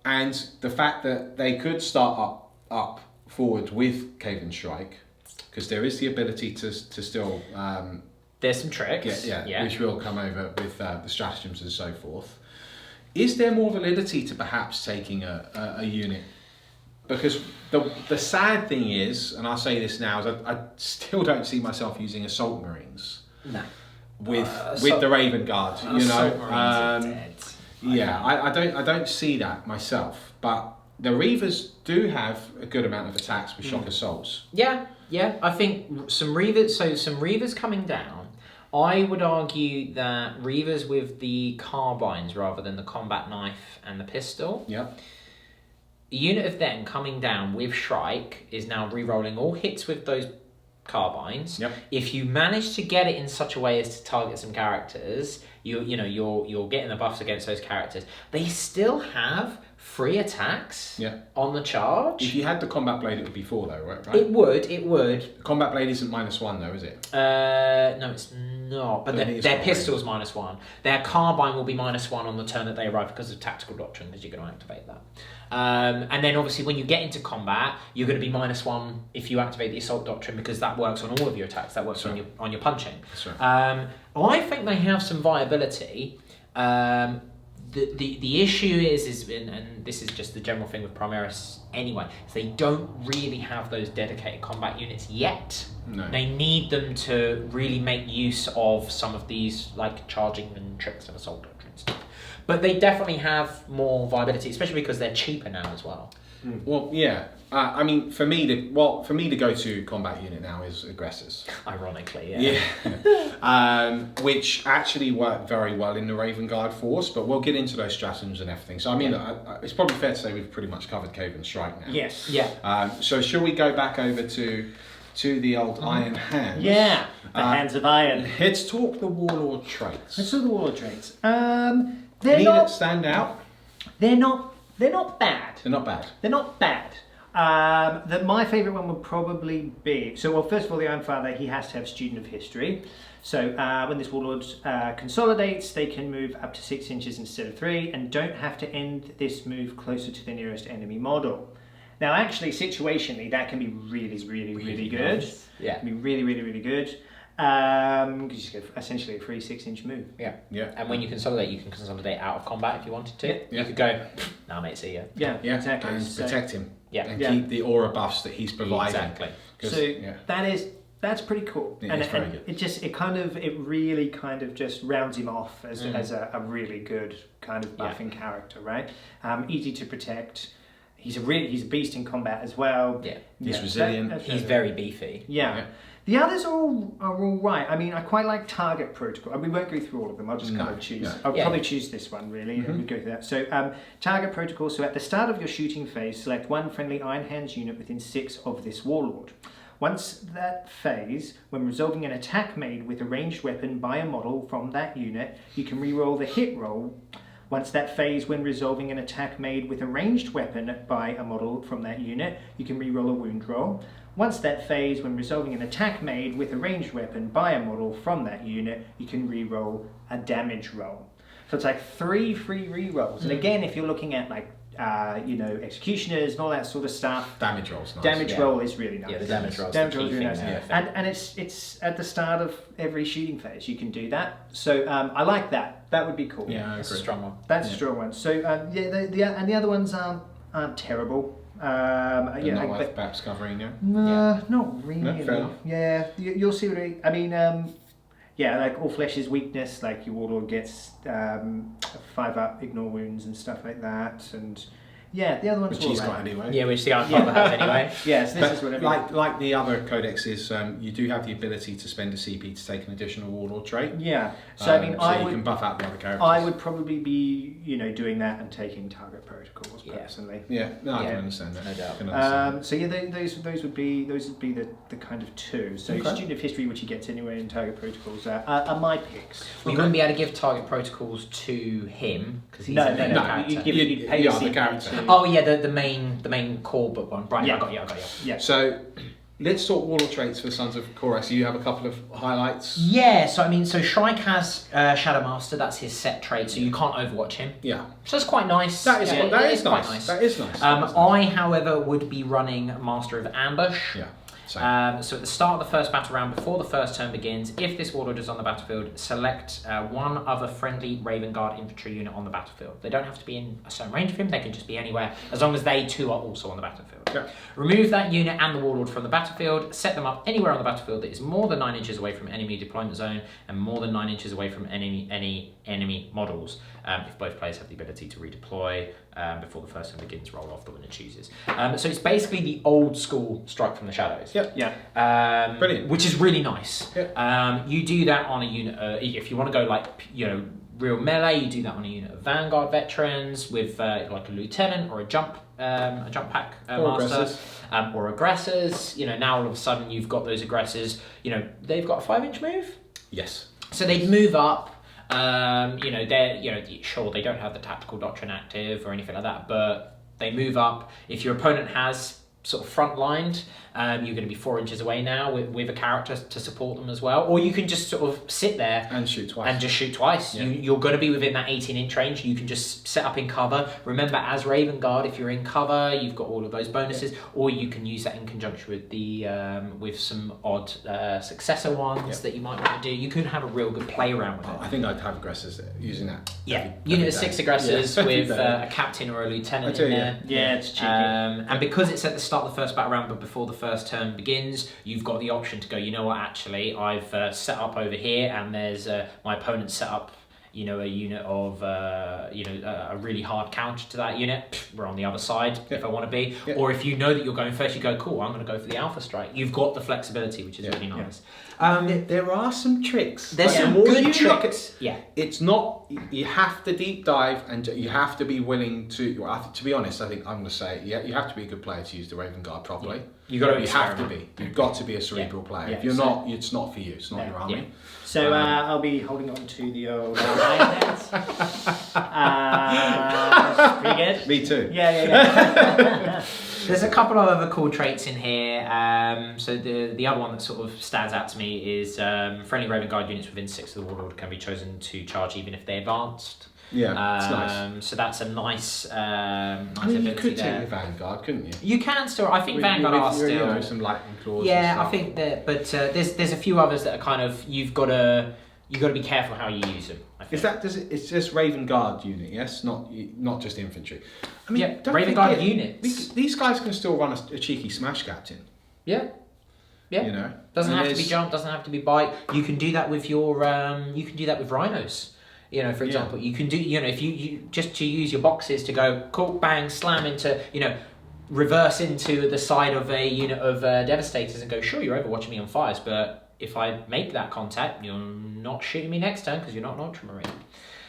and the fact that they could start up forward with Cave-in Strike, because there is the ability to still there's some tricks, which will come over with the stratagems and so forth. Is there more validity to perhaps taking a unit? Because the sad thing is, and I'll say this now, is I still don't see myself using Assault Marines. No. With the Raven Guard, you Assault know. Marines are dead. Yeah, I don't see that myself, but the Reavers do have a good amount of attacks with shock assaults. Yeah. I think some Reavers coming down. I would argue that Reavers with the carbines rather than the combat knife and the pistol. Yeah. A unit of them coming down with Shrike is now re-rolling all hits with those carbines. Yep. If you manage to get it in such a way as to target some characters, you're getting the buffs against those characters. They still have 3 attacks on the charge. If you had the combat blade, it would be 4 though, right? It would. The combat blade isn't -1 though, is it? No, it's not. But their pistol's -1. Their carbine will be -1 on the turn that they arrive because of tactical doctrine, because you're going to activate that. And then obviously when you get into combat, you're going to be -1 if you activate the assault doctrine, because that works on all of your attacks. That works on your punching. Right. I think they have some viability. The issue is and this is just the general thing with Primaris anyway, is they don't really have those dedicated combat units yet. No. They need them to really make use of some of these like charging and tricks and assault doctrines. But they definitely have more viability, especially because they're cheaper now as well. Well, yeah. I mean, for me, the go-to combat unit now is aggressors. Ironically, which actually work very well in the Raven Guard force. But we'll get into those stratagems and everything. So I mean, it's probably fair to say we've pretty much covered Cave-in Strike now. Yes. Yeah. So shall we go back over to the old Iron Hands? Yeah. The Hands of Iron. Let's talk the Warlord traits. Let's talk the Warlord traits. Any that stand out? They're not bad. They're not bad. They're not bad. My favourite one would probably be... first of all, the Iron Father, he has to have Student of History. So when this Warlord consolidates, they can move up to 6 inches instead of 3 and don't have to end this move closer to the nearest enemy model. Now, actually, situationally, that can be really good. Nice. Yeah. It can be really good. Because you get essentially a free 6-inch move. Yeah. And Yeah. when you consolidate out of combat if you wanted to. Yeah. You could go, nah mate, see ya. Yeah, exactly. And protect him. Yeah. And keep the aura buffs that he's providing. Exactly. So that's pretty cool. It's very good. It really kind of just rounds him off as a really good kind of buffing character, right? Easy to protect. He's a beast in combat as well. Yeah. He's resilient. He's very beefy. Yeah. The others are all right. I mean, I quite like Target Protocol. We won't go through all of them. I'll just kind of choose. No. I'll probably choose this one, really, and we go through that. So, Target Protocol. So, at the start of your shooting phase, select one friendly Iron Hands unit within 6 of this Warlord. Once that phase, when resolving an attack made with a ranged weapon by a model from that unit, you can reroll the hit roll. Once that phase, when resolving an attack made with a ranged weapon by a model from that unit, you can reroll a wound roll. Once that phase, when resolving an attack made with a ranged weapon by a model from that unit, you can reroll a damage roll. So it's like 3 free rerolls. And again, if you're looking at like executioners and all that sort of stuff, Damage roll's nice. Damage roll is really nice. Yeah, the damage roll. Damage roll is really nice. And it's at the start of every shooting phase. You can do that. So I like that. That would be cool. Yeah, That's a strong one. That's a strong one. So the other ones aren't terrible. Not worth perhaps covering now. Not really. No, fair enough. Yeah, you'll see what I mean. Like All Flesh's weakness, like your Warlord gets 5-up, ignore wounds and stuff like that, and the other ones Which he's got anyway. Yeah, which the Iron Father has anyway. Yes, this is what I mean. Like the other codexes, you do have the ability to spend a CP to take an additional Warlord trait. Yeah. So you can buff out the other characters. I would probably be doing that and taking Target Protocols personally. Yeah, no, I can understand that. No doubt. I can understand. Those would be the kind of 2. So Student of History, which he gets anyway, and Target Protocols are my picks. We wouldn't be able to give Target Protocols to him because he's a character. You pay the character. Oh yeah, the main core book one. Right, Yeah. I got you. Yeah. So let's talk Warlord traits for the Sons of Codex. You have a couple of highlights. Yeah, so Shrike has Shadow Master, that's his set trait, so you can't overwatch him. Yeah. So that's quite nice. That is Yeah, that it is quite nice. That is nice. I, however, would be running Master of Ambush. Yeah. So at the start of the first battle round, before the first turn begins, if this warlord is on the battlefield, select one other friendly Raven Guard infantry unit on the battlefield. They don't have to be in a certain range of him, they can just be anywhere, as long as they too are also on the battlefield. Yeah. Remove that unit and the warlord from the battlefield, set them up anywhere on the battlefield that is more than 9 inches away from enemy deployment zone and more than 9 inches away from any enemy models. If both players have the ability to redeploy before the first turn begins, roll off the winner chooses. So it's basically the old school Strike from the Shadows. Yep. Yeah. Brilliant. Which is really nice. Yep. You do that on a unit. If you want to go like real melee, you do that on a unit of Vanguard veterans with like a lieutenant or a jump pack Or master, aggressors. Or aggressors. Now all of a sudden you've got those aggressors. They've got a 5-inch move, Yes. so they'd move up. They're sure they don't have the tactical doctrine active or anything like that, but they move up. If your opponent has sort of front lined, you're going to be 4 inches away now with a character to support them as well. Or you can just sort of sit there And shoot twice. and just shoot twice. Yeah. You're going to be within that 18-inch range. You can just set up in cover. Remember, as Raven Guard, if you're in cover, you've got all of those bonuses. Yeah. Or you can use that in conjunction with the with some odd successor ones that you might want to do. You could have a real good play around with it. I think I'd have aggressors using that. Unit of 6 aggressors with every a captain or a lieutenant in there. Yeah, it's cheeky. And because it's at the start of the first battle round, but before the first turn begins, you've got the option to go, you know what, actually, I've set up over here, and there's my opponent set up, a unit of, a really hard counter to that unit. We're on the other side if I want to be. Yep. Or if you know that you're going first, you go, cool, I'm going to go for the Alpha Strike. You've got the flexibility, which is really nice. There are some tricks. There's Like, some the more good you look tricks. at- It's not, you have to deep dive and you have to be willing to, to be honest, I think I'm going to say, you have to be a good player to use the Raven Guard properly. You got to You have to be. You've got to be a cerebral player. Yeah, If you're so- not, it's not for you. It's not your army. Yeah. So I'll be holding on to the old iron hands. Pretty good. Me too. Yeah. There's a couple of other cool traits in here. So the other one that sort of stands out to me is friendly Raven Guard units within 6 of the Warlord can be chosen to charge even if they advanced. Yeah, it's nice. So that's a nice You ability could there. take your Vanguard, couldn't you? You can still. I think Vanguard are still. Some lightning claws. Yeah, and I stuff. think that. But there's a few others that are kind of you've got to be careful how you use them. I think. It's just Raven Guard unit, yes, not just infantry. I mean, don't Raven Guard forget, units. These guys can still run a cheeky smash captain. Yeah. Doesn't have to be jump. Doesn't have to be bite. You can do that with your. You can do that with rhinos. For example, you can do. If you just to use your boxes to go, cool, bang, slam into. Reverse into the side of a unit of Devastators and go, sure, you're overwatching me on fires, but if I make that contact, you're not shooting me next turn because you're not an Ultramarine.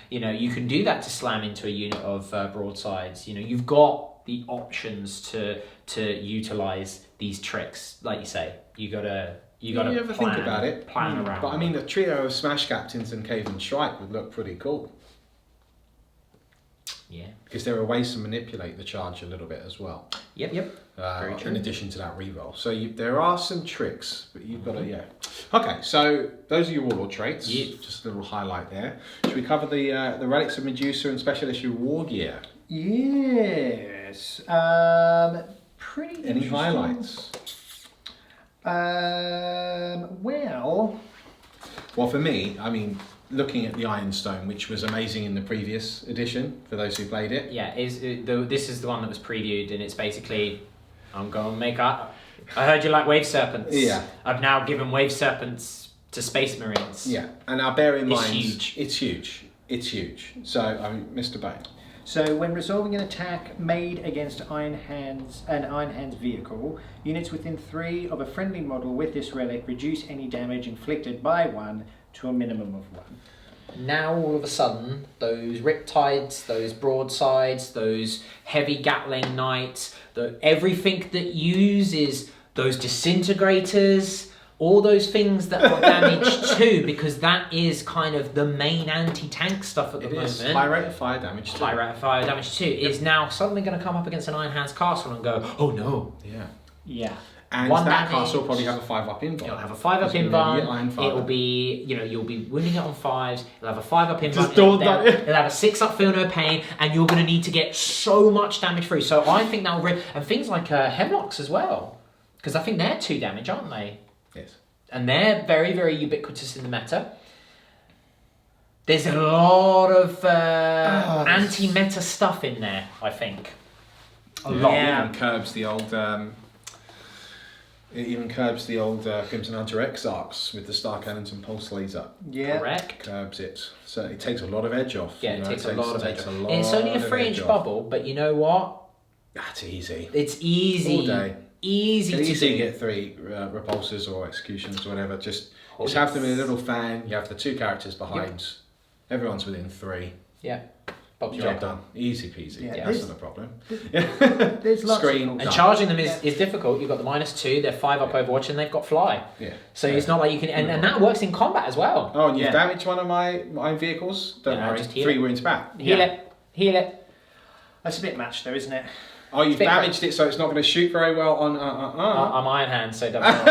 You can do that to slam into a unit of broadsides. You've got the options to utilize these tricks. Like you say, you gotta ever think about it? Plan around. But I mean, a trio of smash captains and Caven Shrike would look pretty cool. Yeah. Because there are ways to manipulate the charge a little bit as well. Yep. Very true. In addition to that reroll. So there are some tricks, but you've got to, Okay, so those are your Warlord traits. Yeah. Just a little highlight there. Should we cover the Relics of Medusa and Special Issue War Gear? Yes. Pretty Any interesting. highlights? Well, for me, I mean, looking at the Ironstone, which was amazing in the previous edition, for those who played it. Yeah, this is the one that was previewed, and it's basically, I'm going to make up. I heard you like Wave Serpents. Yeah. I've now given Wave Serpents to Space Marines. Yeah, and now bear in mind, huge. It's huge. So, Mr. Bain. So when resolving an attack made against an Iron Hands vehicle, units within 3 of a friendly model with this relic reduce any damage inflicted by 1 to a minimum of 1. Now all of a sudden, those Riptides, those Broadsides, those heavy Gatling Knights, everything that uses those Disintegrators, all those things that are damage too, because that is kind of the main anti-tank stuff at the moment. Is high rate of fire damage too. High rate of fire damage too is now suddenly going to come up against an Iron Hands castle and go, oh no. Yeah. Yeah. And one that damage. castle will probably have a 5-up invuln. It'll have a 5-up It's gonna be the invuln. Iron Father. It'll be, you'll be winning it on 5s. It'll have a 5-up invuln. Just dawned on it. It'll have a 6-up feel no pain, and you're going to need to get so much damage through. So I think that'll and things like Hemlocks as well, because I think they're 2 damage, aren't they? Yes. And they're very, very ubiquitous in the meta. There's a lot of anti-meta stuff in there, I think. A lot. It even curbs the old. Crimson Hunter Exarchs with the Star Cannons and Pulse Laser. Yeah. Correct. Curbs it. Certainly takes a lot of edge off. Yeah, it takes a lot of edge off. lot It's only a of 3-inch edge off. bubble, but you know what? That's easy. It's easy. All day. Easy to Easy to do. get 3 repulsors or executions or whatever. Just have them in a little fan. You have the 2 characters behind. Everyone's within 3. Yeah. Bob's Job job. done. Easy peasy. Yeah, That's not a problem. There's lots Screen. of And charging them is difficult. You've got the -2, they're 5-up Overwatch, and they've got fly. Yeah. So it's not like you can, and that works in combat as well. Oh, and you've Yeah. damaged one of my vehicles. Don't Yeah, worry. just heal 3 it. wounds back. Heal it. That's a bit matched though, isn't it? Oh, you've Bit damaged it, so it's not going to shoot very well on. I'm Iron Hand, so it doesn't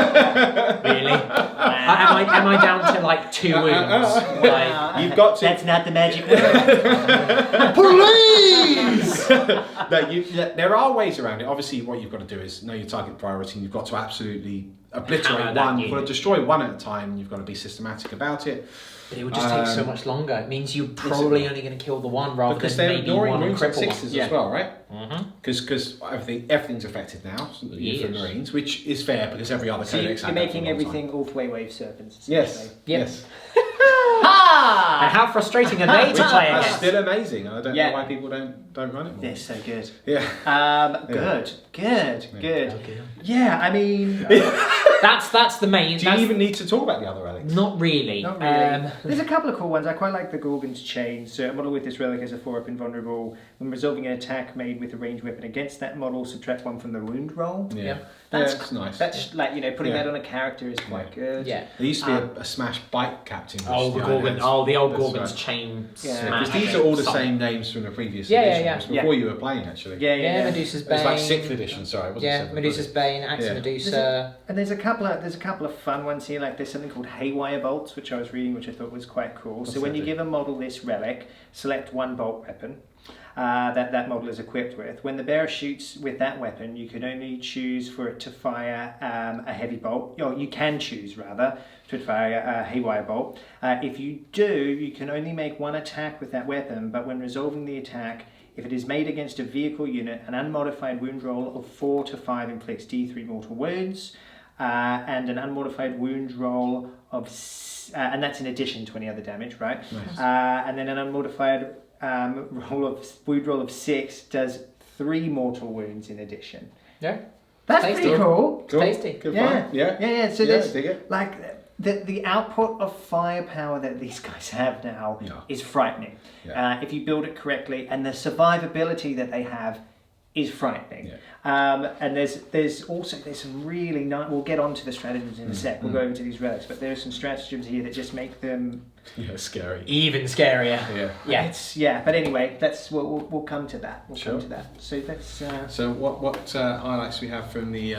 really. Am I down to like 2 wounds? Like, You've got to. That's not the magic word. Police! There are ways around it. Obviously, what you've got to do is know your target priority, and you've got to absolutely obliterate Hammer that one. You've got to unit. destroy one at a time, and you've got to be systematic about it. but it would just take so much longer. It means you're probably only going to kill the one rather Because than they're maybe ignoring one wounds on cripple one. 6s Yeah. as well, right? Mm-hmm. Because everything's affected now for Yes. Marines, which is fair because every other So codex you're had that for making a long time. everything all-way wave serpents. Yes. essentially. Yep. Yes. And how frustrating are they to play That's against? still amazing. I don't Yeah. know why people don't run it more. They're so good. Yeah. Good. Yeah, I mean, That's the main. Do you even need to talk about the other relics? Not really. not really. There's a couple of cool ones. I quite like the Gorgon's Chain. So a model with this relic has a 4-up invulnerable. When resolving an attack made with a ranged weapon against that model, subtract 1 from the wound roll. Yeah. That's That's nice. That's putting Yeah. that on a character is quite good. Yeah. There used to be a Smash Bike Captain. which Oh, the Iron Gorgon. Hands- Oh, the old that's Gorgon's right. chain. Yeah. smash. Because these are all the Something. same names from the previous Yeah, yeah, edition. yeah. It was before you were playing, actually. Yeah, Medusa's Bane. It was like 6th edition, sorry. It wasn't Yeah, 7th, Medusa's was it? Bane, Axe Yeah. Medusa. And there's a couple of fun ones here. Like there's something called Haywire Volts, which I was reading, which I thought was quite cool. What's so when that you do? give a model this relic, select 1 bolt weapon that model is equipped with. When the bearer shoots with that weapon, you can only choose for it to fire a heavy bolt. Or you can choose rather to fire a haywire bolt. If you do, you can only make 1 attack with that weapon. But when resolving the attack, if it is made against a vehicle unit, an unmodified wound roll of 4 to 5 inflicts D3 mortal wounds, and an unmodified wound roll of, and that's in addition to any other damage, right? Nice. And then an unmodified wound roll of 6 does 3 mortal wounds in addition. Yeah. That's Tasty. pretty cool. Cool. Tasty. Good Yeah. fun. Yeah. Yeah. So Yeah, there's dig it. like the output of firepower that these guys have now Yeah. is frightening. Yeah. If you build it correctly, and the survivability that they have is frightening. And there's some really nice. We'll get onto the stratagems in a sec. We'll go over to these relics, but there are some stratagems here that just make them. Yeah, scary. Even scarier. Yeah. Yeah. But anyway, we'll come to that. We'll Sure. come to that. So that's. So what highlights we have from the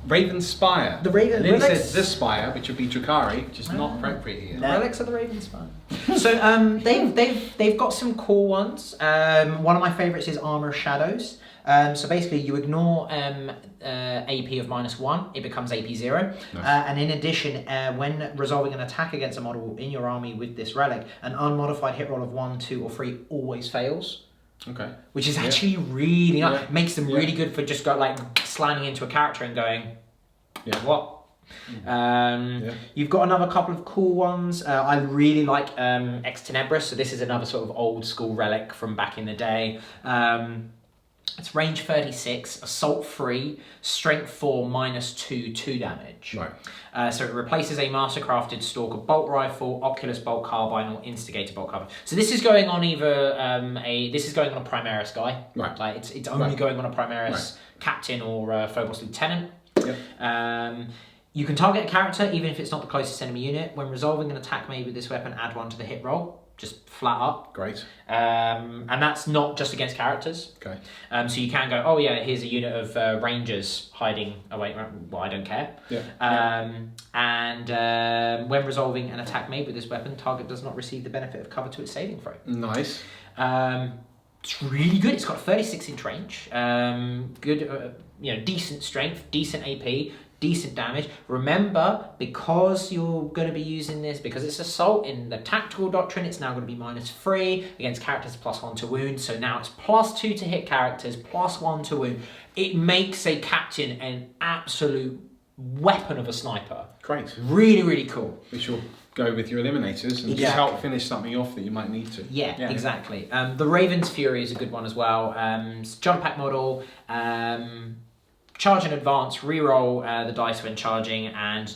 Raven Spire? The Raven- I nearly relics- said the Spire, which would be Drakari, which is not appropriate here. No. Relics of the Ravenspire. So they've got some cool ones. One of my favourites is Armour of Shadows. So basically, you ignore AP of -1, it becomes AP 0. Nice. And in addition, when resolving an attack against a model in your army with this relic, an unmodified hit roll of 1, 2, or 3 always fails. Okay. Which is actually really nice. Yeah. Makes them Yeah. really good for just slamming into a character and going, Yeah. what? You've got another couple of cool ones. I really like Ex Tenebris, so this is another sort of old school relic from back in the day. It's range 36, assault 3, strength 4, -2, 2 damage. Right. So it replaces a mastercrafted Stalker bolt rifle, Oculus bolt carbine, or Instigator bolt carbine. So this is going on either this is going on a Primaris guy. Right. Like it's only Right. going on a Primaris captain or Phobos lieutenant. Yep. You can target a character even if it's not the closest enemy unit. When resolving an attack made with this weapon, add 1 to the hit roll. just flat up. Great. And that's not just against characters. Okay. So you can go, oh yeah, here's a unit of rangers hiding away. Well, I don't care. Yeah. When resolving an attack made with this weapon, target does not receive the benefit of cover to its saving throw. Nice. It's really good. It's got 36-inch range. Good, decent strength, decent AP, decent damage. Remember, because you're going to be using this, because it's assault in the tactical doctrine, it's now going to be -3 against characters, +1 to wound. So now it's +2 to hit characters, +1 to wound. It makes a captain an absolute weapon of a sniper. Great. Really, really cool. Which will go with your eliminators and just help finish something off that you might need to. Yeah, exactly. The Raven's Fury is a good one as well. Jump pack model, charge in advance, reroll the dice when charging, and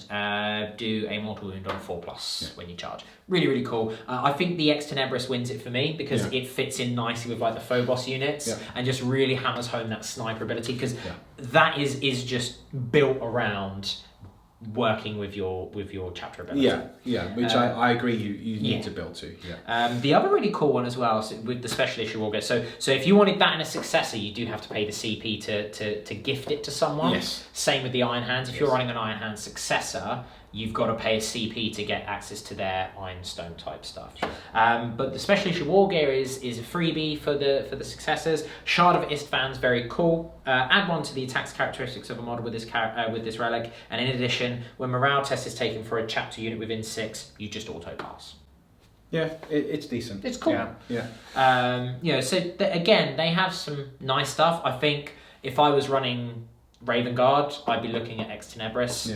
do a mortal wound on 4+ when you charge. Really, really cool. I think the Ex Tenebris wins it for me because it fits in nicely with like the Phobos units and just really hammers home that sniper ability, because that is just built around working with your chapter ability. Which I agree you need to build to. The other really cool one as well, so with the special issue Augur, so if you wanted that in a successor, you do have to pay the CP to gift it to someone. Yes. Same with the Iron Hands. If you're running an Iron Hands successor, you've got to pay a CP to get access to their Ironstone type stuff. But the special issue war gear is a freebie for the successors. Shard of Istvan's very cool. Add 1 to the attacks characteristics of a model with this relic, and in addition, when morale test is taken for a chapter unit within 6, you just auto pass. Yeah, it's decent. It's cool. Again, they have some nice stuff. I think if I was running Raven Guard, I'd be looking at Ex Tenebris.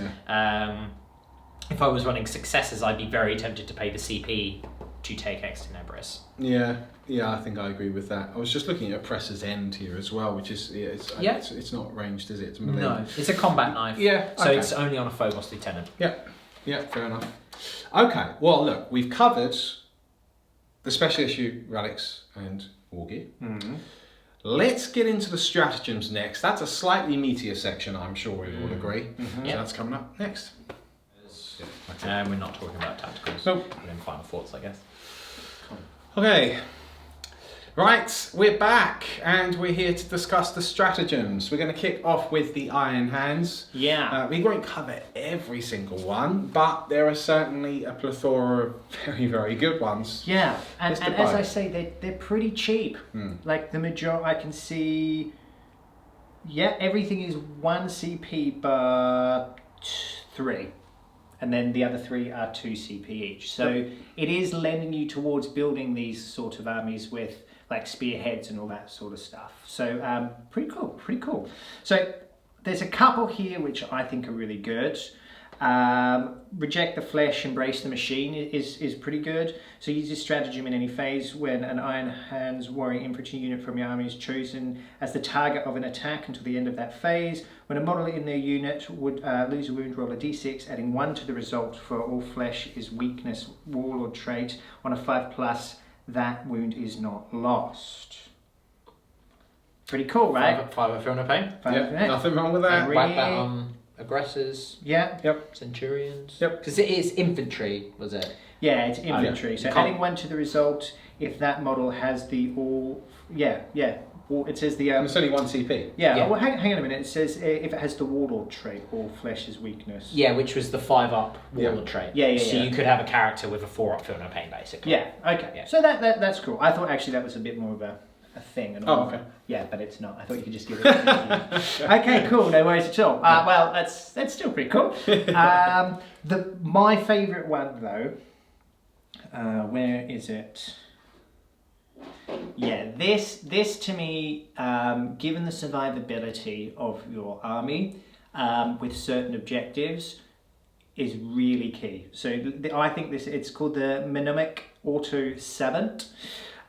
If I was running successors, I'd be very tempted to pay the CP to take Ex Tenebris. Yeah, I think I agree with that. I was just looking at Oppressor's End here as well, which is it's not ranged, is it? It's melee. No, it's a combat knife. So it's only on a Phobos Lieutenant. Yeah, fair enough. Okay, well look, we've covered the special issue relics and war gear. Mm-hmm. Let's get into the stratagems next. That's a slightly meatier section, I'm sure we all agree. So that's coming up next. We're not talking about tacticals. Nope. We're in final thoughts, I guess. Okay. Right, we're back and we're here to discuss the stratagems. We're going to kick off with the Iron Hands. We won't cover every single one, but there are certainly a plethora of very, very good ones. Yeah, and as I say, they're pretty cheap. Like the majority, I can see. Yeah, everything is 1 CP, but 3. And then the other 3 are 2 CP each. So it is lending you towards building these sort of armies with like spearheads and all that sort of stuff. So pretty cool. So there's a couple here which I think are really good. Reject the flesh, embrace the machine is pretty good. So use this stratagem in any phase when an Iron Hands warrior infantry unit from your army is chosen as the target of an attack until the end of that phase. When a model in their unit would lose a wound, roll a d6, adding 1 to the result for all flesh is weakness, warlord trait. On a 5+, that wound is not lost. Pretty cool, right? 5 of Feel No Pain. Nothing wrong with that. Whack that on aggressors. Centurions. Because it is infantry, was it? Yeah, it's infantry. So adding 1 to the result if that model has the all. It says the. It's only 1 CP. Well, hang on a minute. It says if it has the warlord trait, all flesh is weakness. Yeah, which was the 5-up warlord trait. So you could have a character with a 4-up Feel No Pain, basically. Okay. So that's cool. I thought actually that was a bit more of a thing. And okay. Yeah, but it's not. I thought you could just give it. Okay, cool. No worries at all. Well, that's still pretty cool. My favourite one though. Where is it? Yeah, this to me, given the survivability of your army with certain objectives, is really key. So I think it's called the Mnemonic Auto Savant.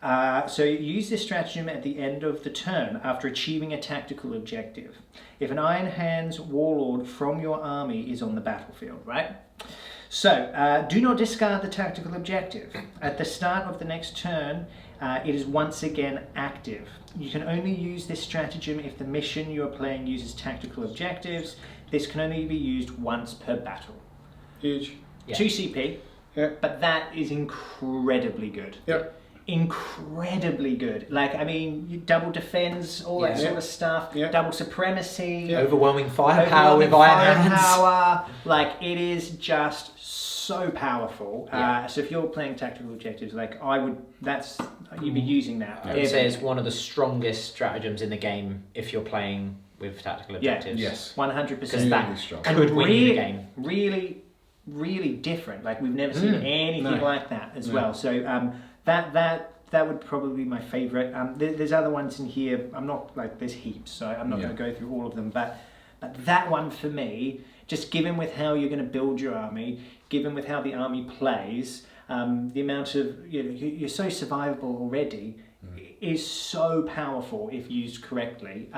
So use this stratagem at the end of the turn after achieving a tactical objective. If an Iron Hands warlord from your army is on the battlefield, right? So do not discard the tactical objective. At the start of the next turn, it is once again active. You can only use this stratagem if the mission you are playing uses tactical objectives. This can only be used once per battle. Huge. 2 CP. Yeah. But that is incredibly good. Yep. Incredibly good. Like, I mean, you double defense, all that sort of stuff. Yeah. Double supremacy. Yeah. Overwhelming firepower with iron hands. Firepower. Like, it is just so powerful. Yeah. So if you're playing tactical objectives, like you'd be using that. I would say it's one of the strongest stratagems in the game if you're playing with tactical objectives. Yes. 100%. Because that Really strong. could win you the game. Really, really different. Like, we've never seen anything like that as well. So that would probably be my favourite. There's other ones in here. I'm not like there's heaps, so I'm not going to go through all of them. But that one for me, just given with how you're going to build your army, given with how the army plays, the amount of you're so survivable already is so powerful if used correctly.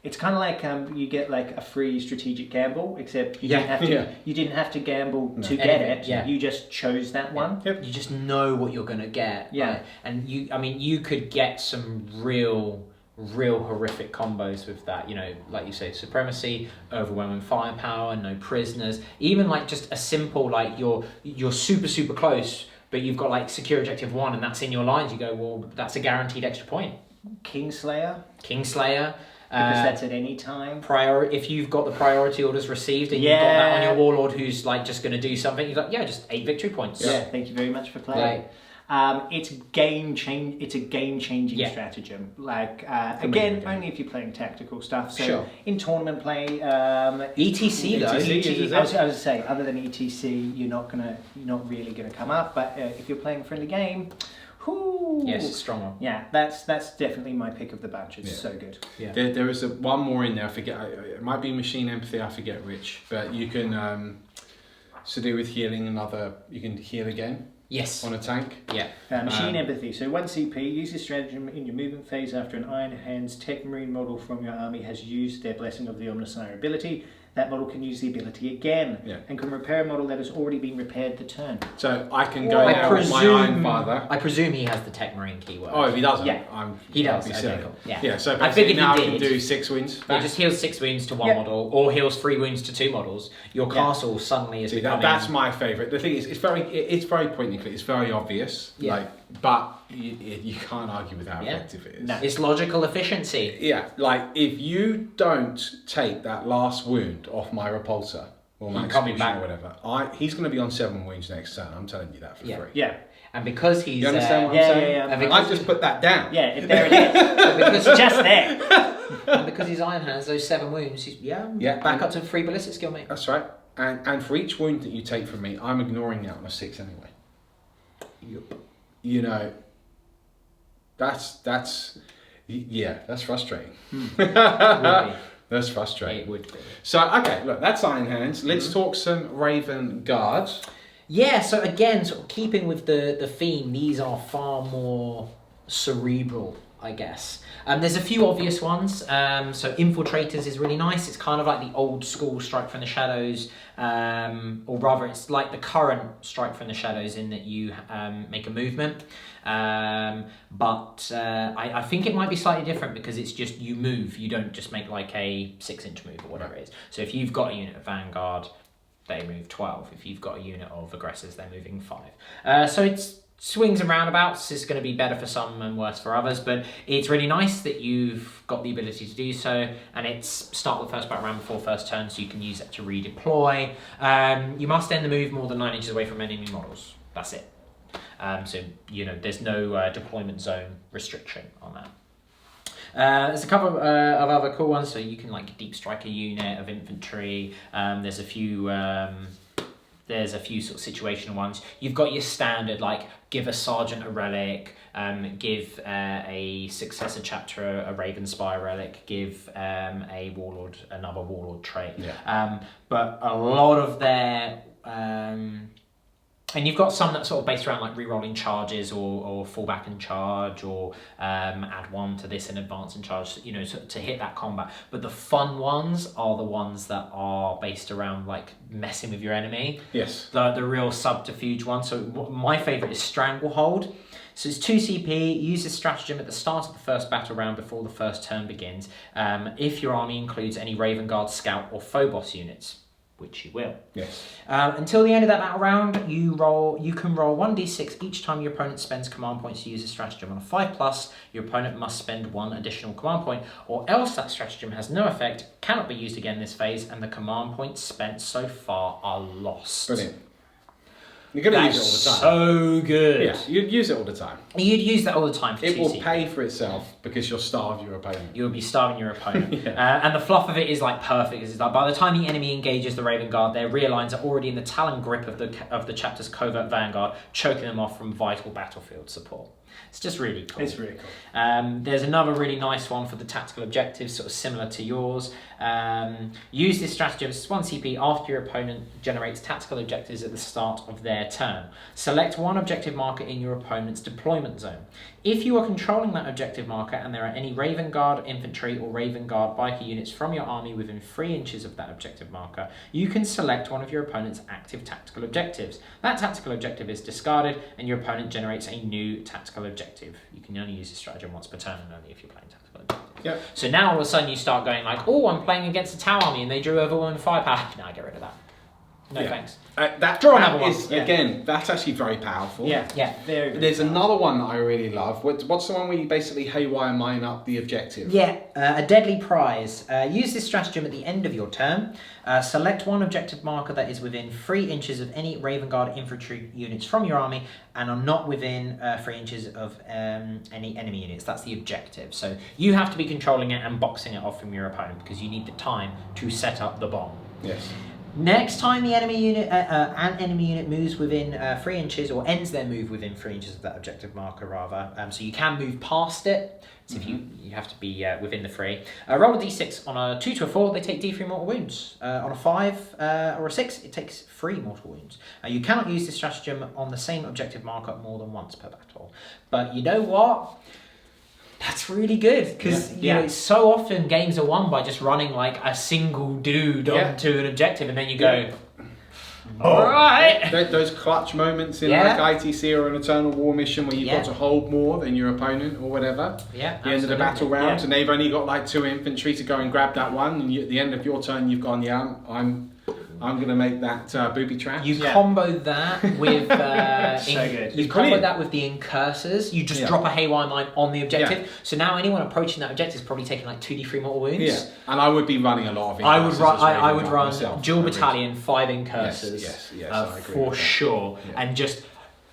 It's kind of like you get like a free strategic gamble, except you didn't have to gamble to get it. Yeah. You just chose that one. Yep. You just know what you're going to get. Yeah. Right? And you could get some real horrific combos with that. Like you say, supremacy, overwhelming firepower, no prisoners. Even like just a simple like you're super close, but you've got like secure objective 1 and that's in your lines. You go, well, that's a guaranteed extra point. Kingslayer. Because that's at any time. If you've got the priority orders received and you've got that on your warlord who's like just going to do something, you're like, just 8 victory points. Yeah, thank you very much for playing. It's a game changing stratagem. Like again, only if you're playing tactical stuff. So in tournament play, ETC though. I was going to say, other than ETC, you're not really gonna come up. But if you're playing a friendly game. Yes, strong one. Yeah, that's definitely my pick of the bunch. It's so good. Yeah. There is one more in there. I forget. It might be machine empathy. I forget which. But you can to do with healing you can heal again. Yes. On a tank. Yeah. Machine empathy. So 1 CP. Use this stratagem in your movement phase after an Iron Hands Tech Marine model from your army has used their Blessing of the Omnissiah ability. That model can use the ability again and can repair a model that has already been repaired the turn. So I can go now with my Iron Father. I presume he has the Tech Marine keyword. Oh, if he doesn't, he does. Okay, cool. Yeah. So I figured now he I can did. do 6 wounds. It just heals 6 wounds to one model, or heals 3 wounds to 2 models. Your castle suddenly is becoming. That's my favourite. The thing is, it's very point and click. It's very obvious. Yeah. But you can't argue with how effective it is. No. It's logical efficiency. Yeah, like if you don't take that last wound off my repulsor or my coming back or whatever, he's going to be on 7 wounds next turn. I'm telling you that for free. Yeah. And because he's... You understand what I'm saying? Yeah. I've just put that down. Yeah, there it is. Because just there. And because he's Iron Hands, those 7 wounds, he's back up to 3 ballistic skill, mate. That's right. And for each wound that you take from me, I'm ignoring that on a 6 anyway. Yep. That's frustrating. That's frustrating. It would be. So, okay, look, that's Iron Hands. Let's talk some Raven Guards. Yeah, so again, sort of keeping with the theme, these are far more cerebral, I guess. There's a few obvious ones. So Infiltrators is really nice. It's kind of like the old school Strike from the Shadows, or rather it's like the current Strike from the Shadows in that you make a movement. But I think it might be slightly different because it's just you move. You don't just make like a 6-inch move or whatever it is. So if you've got a unit of Vanguard, they move 12. If you've got a unit of Aggressors, they're moving 5. So it's swings and roundabouts. Is going to be better for some and worse for others, but it's really nice that you've got the ability to do so, and it's start the first battle round before first turn, so you can use it to redeploy. You must end the move more than 9 inches away from enemy models. That's it. So there's no deployment zone restriction on that. There's a couple of other cool ones, so you can like deep strike a unit of infantry. There's a few sort of situational ones. You've got your standard, like give a sergeant a relic, give a successor chapter a Raven Spire relic, give a warlord another warlord trait. Yeah. But a lot of their and you've got some that sort of based around like re-rolling charges or fall back and charge, or add 1 to this and advance and charge, to hit that combat. But the fun ones are the ones that are based around like messing with your enemy. Yes. The real subterfuge one. So my favourite is Stranglehold. So it's 2 CP, use this stratagem at the start of the first battle round before the first turn begins. If your army includes any Raven Guard, Scout or Phobos units. which you will. Yes. Until the end of that battle round, you can roll 1d6 each time your opponent spends command points to use a stratagem. On a 5+, your opponent must spend 1 additional command point, or else that stratagem has no effect, cannot be used again this phase, and the command points spent so far are lost. Brilliant. You're going to use it all the time. So good. Yeah, you'd use it all the time. You'd use that all the time for It 2 will CP. pay for itself because you'll starve your opponent. You'll be starving your opponent. And the fluff of it is like perfect. It's like by the time the enemy engages the Raven Guard, their rear lines are already in the talon grip of the chapter's covert vanguard, choking them off from vital battlefield support. It's just really cool. It's really cool. There's another really nice one for the tactical objectives, sort of similar to yours. Use this stratagem as 1 CP after your opponent generates tactical objectives at the start of their turn. Select 1 objective marker in your opponent's deployment zone. If you are controlling that objective marker and there are any Raven Guard infantry or Raven Guard biker units from your army within 3 inches of that objective marker, you can select one of your opponent's active tactical objectives. That tactical objective is discarded and your opponent generates a new tactical objective. You can only use this stratagem once per turn and only if you're playing tactical objectives. Yep. So now all of a sudden you start going like, oh, I'm playing against a Tau army and they drew overwhelming firepower. No, get rid of that. No thanks. That Draw another one. is, again, that's actually very powerful. Yeah, Yeah. There's another one that I really love. What's the one where you basically haywire mine up the objective? Yeah, a deadly prize. Use this stratagem at the end of your turn. Select 1 objective marker that is within 3 inches of any Raven Guard infantry units from your army and are not within 3 inches of any enemy units. That's the objective. So you have to be controlling it and boxing it off from your opponent because you need the time to set up the bomb. Yes. Next time the enemy unit, an enemy unit moves within 3 inches, or ends their move within 3 inches of that objective marker, rather. So you can move past it. So if you have to be within the 3. Roll a d6 on a 2 to a 4. They take d3 mortal wounds. On a 5 or a 6, it takes 3 mortal wounds. You cannot use this stratagem on the same objective marker more than once per battle. But you know what? That's really good because you know so often games are won by just running like a single dude onto an objective, and then you go, all right. Those clutch moments in like ITC or an Eternal War mission where you've got to hold more than your opponent or whatever. Yeah, the end of the battle round, and they've only got like 2 infantry to go and grab that one, and at the end of your turn, you've gone, I'm going to make that booby trap. You combo that with so good. You combo that with the incursors. You just drop a haywire mine on the objective. Yeah. So now anyone approaching that objective is probably taking like 2d3 mortal wounds. Yeah, and I would be running a lot of incursors. I would run dual battalion 5 incursors. Yes, I agree for sure, and just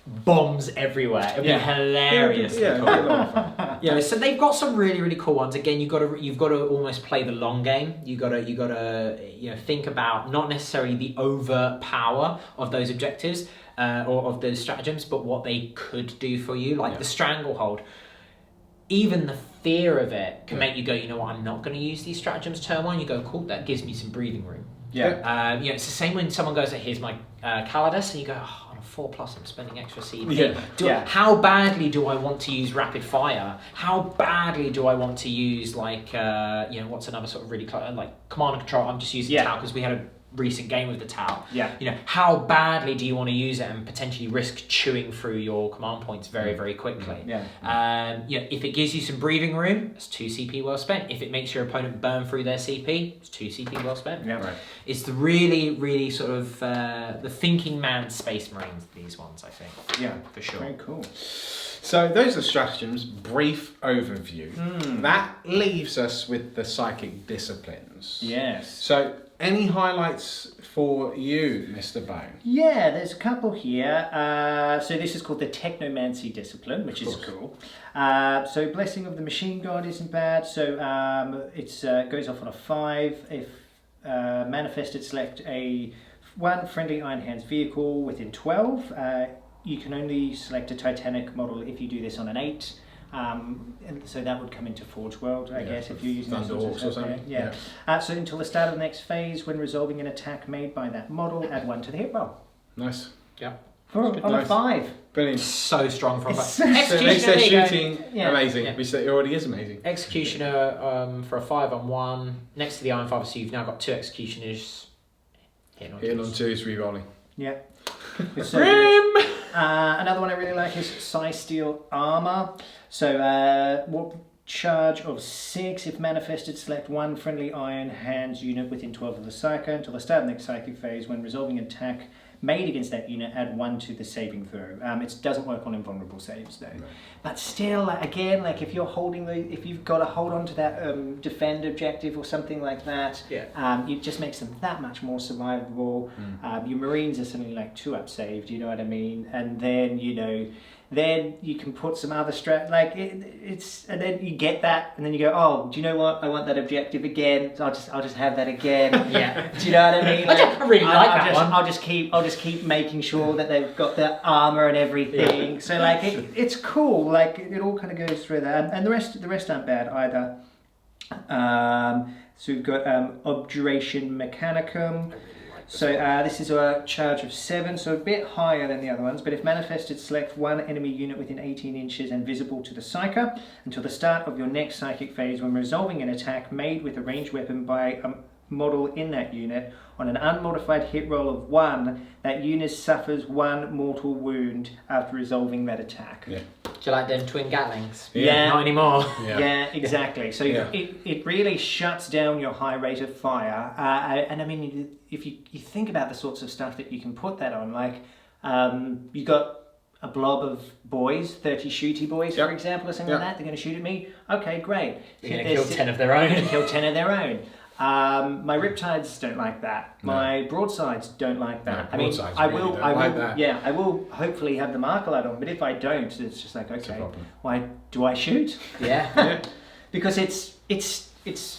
bombs everywhere. It'd be hilarious. Yeah, so they've got some really, really cool ones. Again, you've got to almost play the long game. You got to think about not necessarily the overt power of those objectives or of those stratagems, but what they could do for you, like the Stranglehold. Even the fear of it can make you go, you know what, I'm not going to use these stratagems turn 1. You go, cool, that gives me some breathing room. Yeah. It's the same when someone goes, here's my Calidus, and you go, oh, on a 4+, I'm spending extra CP. How badly do I want to use rapid fire? How badly do I want to use what's another sort of really like command and control? I'm just using Tau because we had a recent game with the Tau. How badly do you want to use it and potentially risk chewing through your command points very, very quickly? If it gives you some breathing room, it's 2 CP well spent. If it makes your opponent burn through their CP, it's 2 CP well spent. It's the really, really sort of the thinking man Space Marines, these ones, I think. Yeah, for sure. Very cool. So those are stratagems, brief overview. That leaves us with the psychic disciplines. Yes. So any highlights for you, Mr. Bone? Yeah, there's a couple here. So this is called the Technomancy discipline, which is cool. So Blessing of the Machine God isn't bad. So it goes off on a 5. If manifested, select a 1 friendly Iron Hands vehicle within 12. You can only select a Titanic model if you do this on an 8. And so that would come into Forge World, I guess, if you're using Thunder Orcs or something. So until the start of the next phase, when resolving an attack made by that model, add 1 to the hit roll. Nice. Yeah. On a 5. Brilliant. So strong for a 5. So makes their shooting amazing. Which it already is amazing. Executioner for a 5 on 1. Next to the Iron 5, so you've now got 2 Executioners. Hitting on 2s, re-rolling. Yeah. Grim! Another one I really like is Psi Steel Armor. So what charge of 6. If manifested, select one friendly Iron Hands unit within 12 of the Psycho until the start of the next psychic phase. When resolving an attack made against that unit, add 1 to the saving throw. It doesn't work on invulnerable saves though. Right. But still, again, like if you're holding if you've got to hold on to that defend objective or something like that, it just makes them that much more survivable. Your Marines are something like 2-up saved, you know what I mean? And then, then you can put some other and then you get that, and then you go, oh, do you know what? I want that objective again. So I'll just have that again. Yeah. Do you know what I mean? I really like that one. I'll just keep making sure that they've got the armor and everything. Yeah. So it's cool. Like it all kind of goes through that, and the rest aren't bad either. So we've got Objuration Mechanicum. So this is a charge of 7, so a bit higher than the other ones, but if manifested, select one enemy unit within 18 inches and visible to the Psyker until the start of your next psychic phase. When resolving an attack made with a ranged weapon by a model in that unit, on an unmodified hit roll of 1, that unit suffers 1 mortal wound after resolving that attack. Yeah. Do you like them twin Gatlings? Yeah. Not anymore. Yeah, exactly. So it really shuts down your high rate of fire. And I mean, if you think about the sorts of stuff that you can put that on, like you got a blob of boys, 30 shooty boys, for example, or something like that, they're going to shoot at me. Okay, great. You're going to kill 10 of their own. Kill 10 of their own. My Riptides don't like that. My Broadsides don't like that. No, I will hopefully have the marker light on, but if I don't, it's just like, okay, why do I shoot? Yeah. Because it's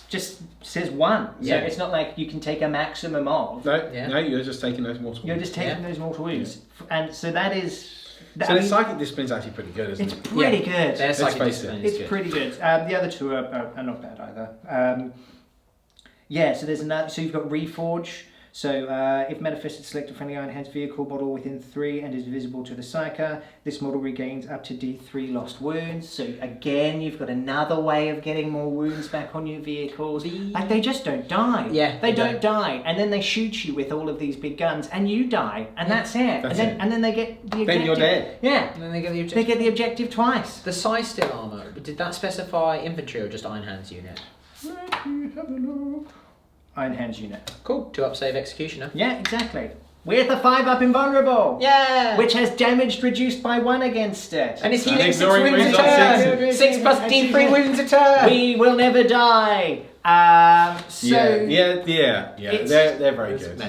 just says 1. So it's not like you can take a maximum of. No, you're just taking those mortal wounds. You're just taking those mortal wounds. And so that is... So the psychic discipline's actually pretty good, isn't it? It's pretty good. Their psychic discipline is good. It's pretty good. The other two are not bad either. So there's another. So you've got Reforge. So if manifested, select a friendly Iron Hands vehicle model within 3 and is visible to the Psyker. This model regains up to D3 lost wounds. So again, you've got another way of getting more wounds back on your vehicles. Like they just don't die. Yeah, they don't die, and then they shoot you with all of these big guns, and you die, and that's it. And then they get the objective. Then you're dead. Yeah. And then they get the objective. They get the objective twice. The Psi Steel armor. Did that specify infantry or just Iron Hands unit? Let me have a look. Iron Hands unit. Cool. 2-up save Executioner. Yeah, exactly. With a 5-up invulnerable. Yeah. Which has damage reduced by 1 against it. And it's healing 6 wounds a turn. 6 plus D3 wounds a turn. We will never die. They're very good.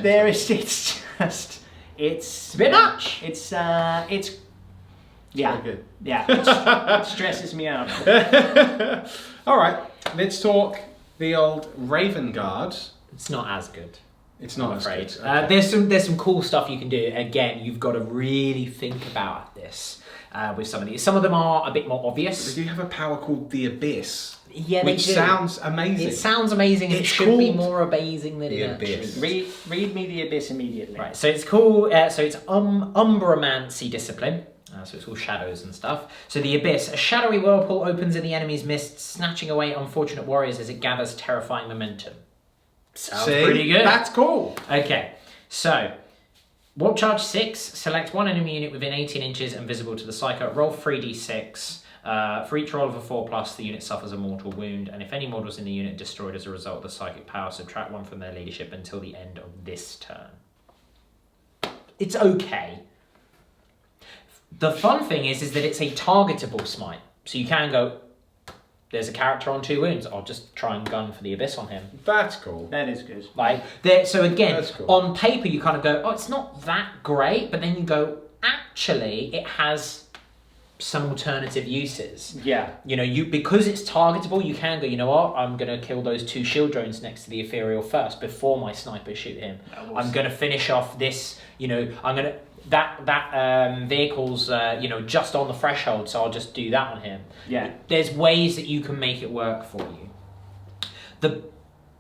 It's a bit much. It's good. Yeah. It stresses me out. All right, let's talk the old Raven Guard. It's not as good. It's not as afraid. good. Okay. There's some cool stuff you can do. Again, you've got to really think about this with some of these. Some of them are a bit more obvious. They do have a power called the Abyss. Yeah, they which do. sounds amazing. It sounds amazing. It should be more amazing than it Abyss. actually. Read me the Abyss immediately. Right. So it's cool. So it's Umbromancy discipline. So it's all shadows and stuff. So the Abyss, a shadowy whirlpool opens in the enemy's mist, snatching away unfortunate warriors as it gathers terrifying momentum. Sounds pretty good. That's cool. Okay, so Warp Charge 6, select one enemy unit within 18 inches and visible to the Psycho. Roll 3d6. For each roll of a 4+, the unit suffers a mortal wound, and if any models in the unit destroyed as a result of the psychic power, subtract 1 from their leadership until the end of this turn. It's okay. The fun thing is that it's a targetable smite. So you can go, there's a character on 2 wounds, I'll just try and gun for the Abyss on him. That's cool. That is good. So again, cool. On paper you kind of go, oh, it's not that great, but then you go, actually, it has some alternative uses. Yeah. Because it's targetable, you can go, you know what, I'm going to kill those 2 shield drones next to the Ethereal first before my snipers shoot him. I'm going to finish off this, I'm going to... That vehicle's just on the threshold, so I'll just do that on him. Yeah. There's ways that you can make it work for you. The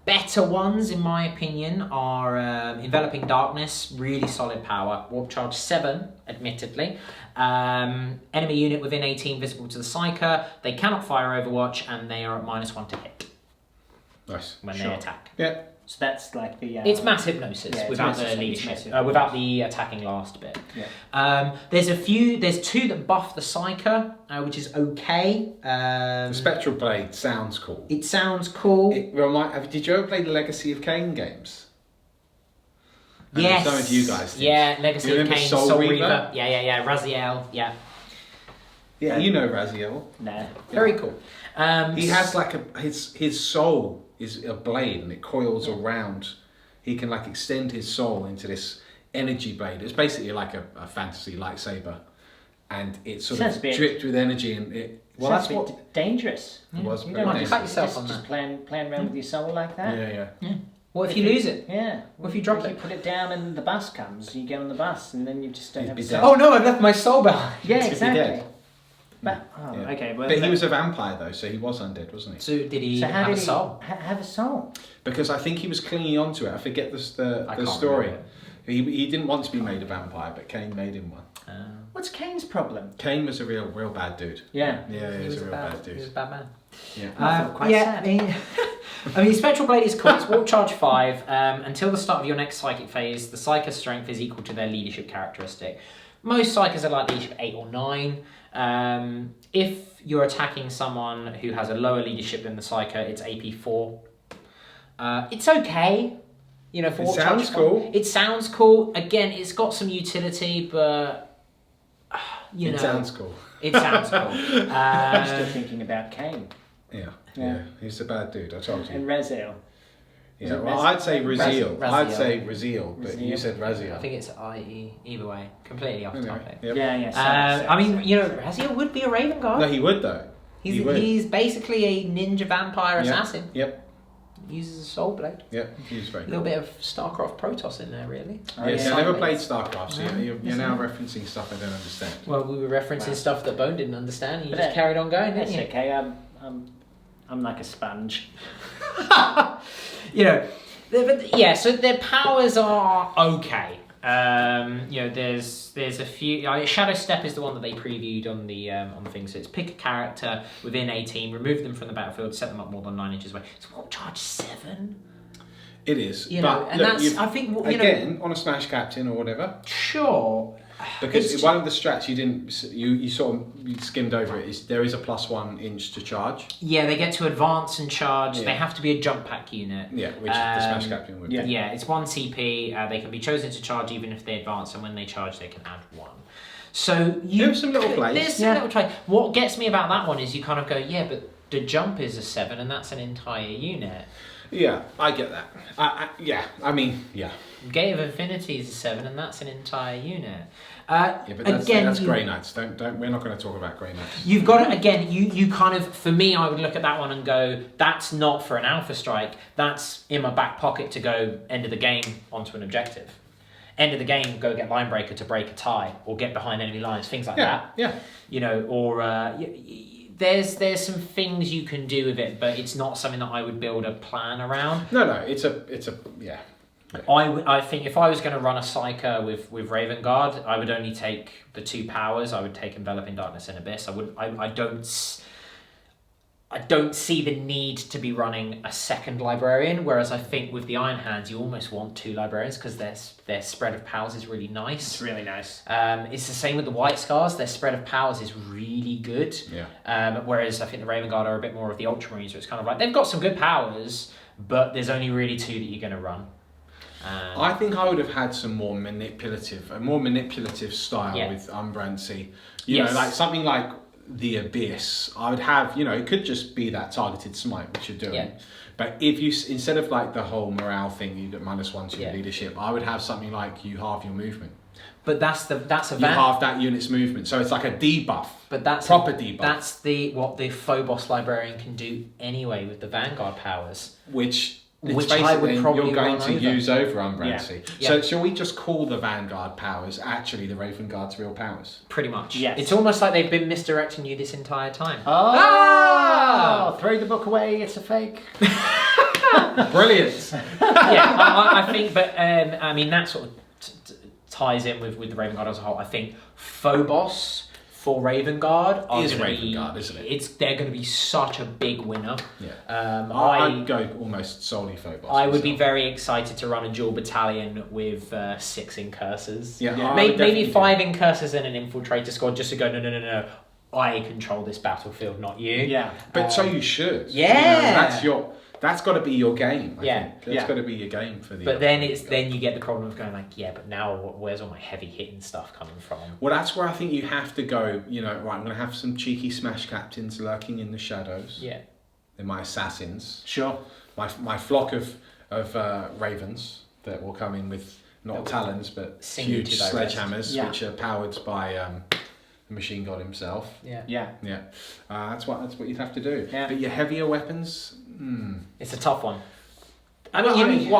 better ones, in my opinion, are Enveloping Darkness, really solid power. Warp Charge 7, admittedly. Enemy unit within 18 visible to the Psyker. They cannot fire Overwatch, and they are at -1 to hit. Nice. When they attack. Yeah. So that's like the. It's mass hypnosis without the leadership, without the attacking last bit. Yeah. There's two that buff the Psyker, which is okay. The Spectral Blade sounds cool. It sounds cool. Did you ever play the Legacy of Kain games? Yes. Some of you guys did. Yeah, Legacy of Kain, Soul Reaver? Yeah. Raziel, yeah. Yeah, you know Raziel. No. Very cool. He has like his soul is a blade and it coils around. He can like extend his soul into this energy blade. It's basically like a fantasy lightsaber, and it's sort of dripped with energy and it. Well, that's what dangerous. It was. You don't want to back yourself on just that. playing around with your soul like that. Yeah. What if you lose it? Yeah. What if you drop it? You put it down and the bus comes. You get on the bus and then you just don't You'd have be a dead. soul. Oh no, I've left my soul behind. Yeah, You'd be exactly. dead. But, Yeah. okay. Well, But he was a vampire though, so he was undead, wasn't he? So did he So how have did a soul? have a soul? Because I think he was clinging on to it. I forget the can't story. remember. He didn't want to be made a vampire, but Cain made him one. What's Kane's problem? Cain was a real bad dude. Yeah. Yeah, he was a real bad He was a dude. bad man. Yeah. I feel quite sad. I mean, Spectral Blade is cool. It's Warp Charge 5. Until the start of your next Psychic phase, the Psyker's strength is equal to their leadership characteristic. Most Psykers are like leadership 8 or 9. If you're attacking someone who has a lower leadership than the Psyker, it's AP 4. It's okay. You know, for It Warp sounds Charge 5. cool. It sounds cool. Again, it's got some utility, but you know, It sounds cool. It sounds cool. I'm still thinking about Kane Yeah. He's a bad dude. I told you. and Raziel. Yeah, well, I'd say Raziel. Raziel. I'd say Raziel, but you said Raziel. I think it's IE. Either way, completely off topic. Yep. Yeah. I mean, you know, Raziel would be a Raven Guard. No, he would though. He's basically a ninja vampire assassin. Yep. Uses a soul blade. Yep. He's very A little bit of StarCraft Protoss in there, really. Yes, yeah. I never played StarCraft, so No, you're now referencing stuff I don't understand. Well, we were referencing stuff that Bone didn't understand, and you But just carried on going, That's didn't you? okay. I'm like a sponge. You know, so their powers are okay. You know, there's a few. Shadow Step is the one that they previewed on the thing. So it's pick a character within a team, remove them from the battlefield, set them up more than 9 inches away. It's Warp Charge 7. It is, You know, but and look, that's I think you again on a Smash Captain or whatever. Sure. Because one of the strats you sort of skimmed over it is there is a +1 inch to charge. Yeah, they get to advance and charge. Yeah. They have to be a jump pack unit. Yeah, which the Smash Captain would be. Yeah, it's 1 CP. They can be chosen to charge even if they advance, and when they charge, they can add 1. So There's some little plays. There's some little plays. What gets me about that one is you kind of go, yeah, but the jump is a 7, and that's an entire unit. Yeah, I get that. I mean. Gate of Infinity is a 7, and that's an entire unit. Yeah, but that's again, Grey Knights. Don't. We're not going to talk about Grey Knights. You've got to, again, you kind of, for me, I would look at that one and go, that's not for an Alpha Strike. That's in my back pocket to go end of the game onto an objective. End of the game, go get Line Breaker to break a tie or get behind enemy lines, things like that. Yeah. You know, or there's some things you can do with it, but it's not something that I would build a plan around. No, it's a yeah. I think if I was going to run a Psyker with Raven Guard, I would only take the 2 powers. I would take Enveloping Darkness and Abyss. I don't see the need to be running a second librarian, whereas I think with the Iron Hands you almost want 2 librarians because their spread of powers is really nice. It's really nice. It's the same with the White Scars. Their spread of powers is really good. Yeah. Whereas I think the Raven Guard are a bit more of the Ultramarines, so it's kind of like they've got some good powers, but there's only really 2 that you're going to run. I think I would have had a more manipulative style with Umbrancy. You know, like something like the Abyss. I would have, it could just be that targeted smite, which you're doing. Yeah. But if you, instead of like the whole morale thing, you get -1 to your leadership, I would have something like you halve your movement. But that's a you halve that unit's movement, so it's like a debuff. But that's proper debuff. That's what the Phobos Librarian can do anyway with the Vanguard powers. Which I would probably you're going to use over Umbrancy. Yeah. So shall we just call the Vanguard powers actually the Raven Guard's real powers? Pretty much. Yes. It's almost like they've been misdirecting you this entire time. Oh! Throw the book away. It's a fake. Brilliant. I think, but I mean that sort of ties in with the Raven Guard as a whole. I think Phobos for Raven Guard are It is gonna Raven be, Guard, isn't it? They're going to be such a big winner. Yeah. I'd go almost solely Phobos. I would be very excited to run a dual battalion with 6 incursors. Yeah, Yeah. Maybe 5 incursors and an infiltrator squad just to go, no. I control this battlefield, not you. Yeah. But so you should. Yeah. That's got to be your game. I think. That's Yeah. got to be your game for the. But then you get the problem of going like, yeah, but now where's all my heavy hitting stuff coming from? Well, that's where I think you have to go. Right, I'm going to have some cheeky smash captains lurking in the shadows. Yeah. They're my assassins. Sure. My flock of ravens that will come in with not talons but Sing-you huge to thy rest. sledgehammers, Yeah. which are powered by the machine god himself. Yeah. Yeah. Yeah, that's what you'd have to do. Yeah. But your heavier weapons. It's a tough one. I've you might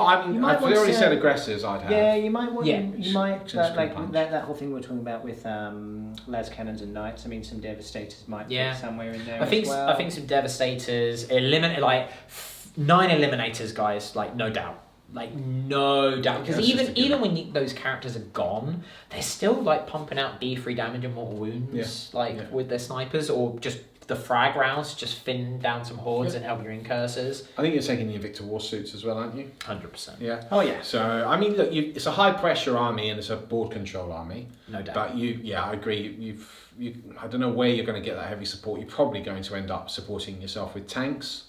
already want said to- aggressors. I'd have. Yeah, you might want. Yeah. You might Just like punch. that whole thing we were talking about with las cannons and knights. I mean, some devastators might Yeah. fit somewhere in there. I think as well. I think some devastators, 9 eliminators, guys, like no doubt. Like no doubt, because That's just a even given. when those characters are gone, they're still like pumping out D3 damage and mortal wounds, with their snipers, or just the frag rounds, just thin down some hordes and help your incursors. I think you're taking the Invictor war suits as well, aren't you? 100%. Yeah. Oh yeah. So I mean, look, it's a high pressure army and it's a board control army. No doubt. But I agree. I don't know where you're going to get that heavy support. You're probably going to end up supporting yourself with tanks,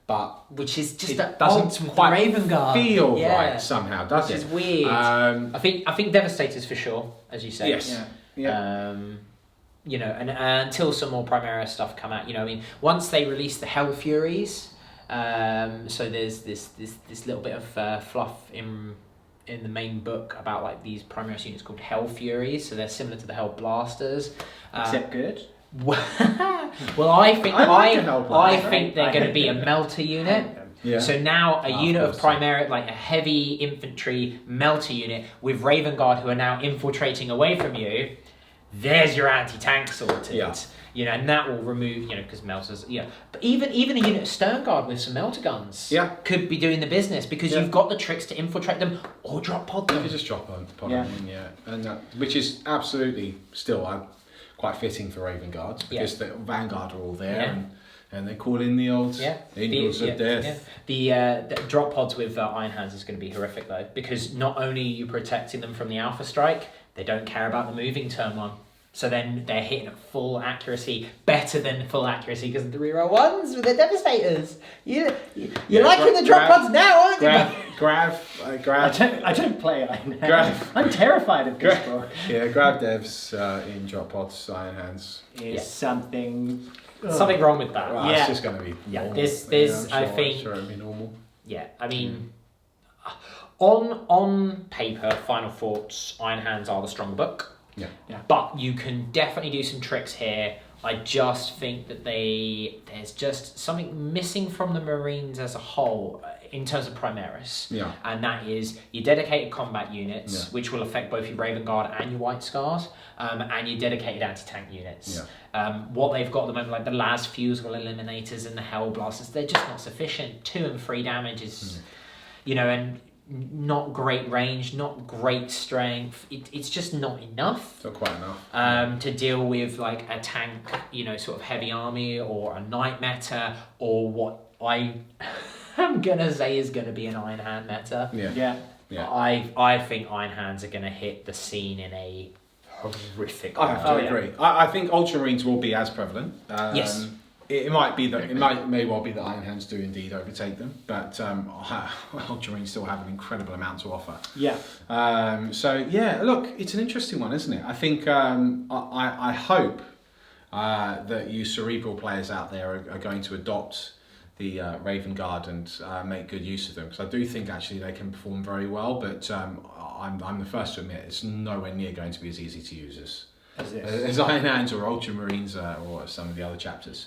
but Which is just it that doesn't odds with the quite Raven Guard. feel Yeah. right somehow, does Which it? is weird. I think devastators for sure, as you say. Yes. Yeah. Yeah. And until some more Primaris stuff come out, I mean, once they release the Hell Furies, so there's this little bit of fluff in the main book about like these Primaris units called Hell Furies, so they're similar to the Hell Blasters. Except good. Well, I think I like a Hell Blaster. I think they're going to be a melter unit. Yeah. So now a unit of course. Primaris, like a heavy infantry melter unit with Raven Guard who are now infiltrating away from you. There's your anti-tank sorted. Yeah. And that will remove, because melters, But even a unit of Stern Guard with some melter guns could be doing the business because you've got the tricks to infiltrate them or drop pod You them. could just drop on them in, and which is absolutely still quite fitting for Raven Guards because the Vanguard are all there and they call in the old Angels of Death. The drop pods with Iron Hands is going to be horrific though, because not only are you protecting them from the Alpha Strike, they don't care about the moving turn one. So then they're hitting at full accuracy, better than full accuracy because of the reroll ones with the Devastators. You're liking the drop pods now, aren't you? Grab. I don't play Iron Hands. I'm terrified of this book. Yeah, grab devs in drop pods, Iron Hands. Is something wrong with that. Well, it's just going to be normal. This I'm I think. sure it'll be normal. Yeah, I mean, on paper, Final Thoughts, Iron Hands are the stronger book. Yeah. But you can definitely do some tricks here. I just think that there's just something missing from the Marines as a whole in terms of Primaris. Yeah. And that is your dedicated combat units, which will affect both your Raven Guard and your White Scars, and your dedicated anti-tank units. What they've got at the moment, like the Las Fusel Eliminators and the Hell Blasters, they're just not sufficient. 2 and 3 damage is, and not great range, not great strength. It's just not enough. Not quite enough. To deal with like a tank, sort of heavy army or a knight meta or what I'm gonna say is gonna be an Iron Hand meta. Yeah. I think Iron Hands are gonna hit the scene in a horrific way. I have to agree. I think Ultramarines will be as prevalent. Yes. It may well be that Iron Hands do indeed overtake them, but Ultramarines still have an incredible amount to offer. Yeah. Look, it's an interesting one, isn't it? I think I hope that you Cerebral players out there are going to adopt the Raven Guard and make good use of them, because I do think actually they can perform very well, but I'm the first to admit it's nowhere near going to be as easy to use as Iron Hands or Ultramarines or some of the other chapters.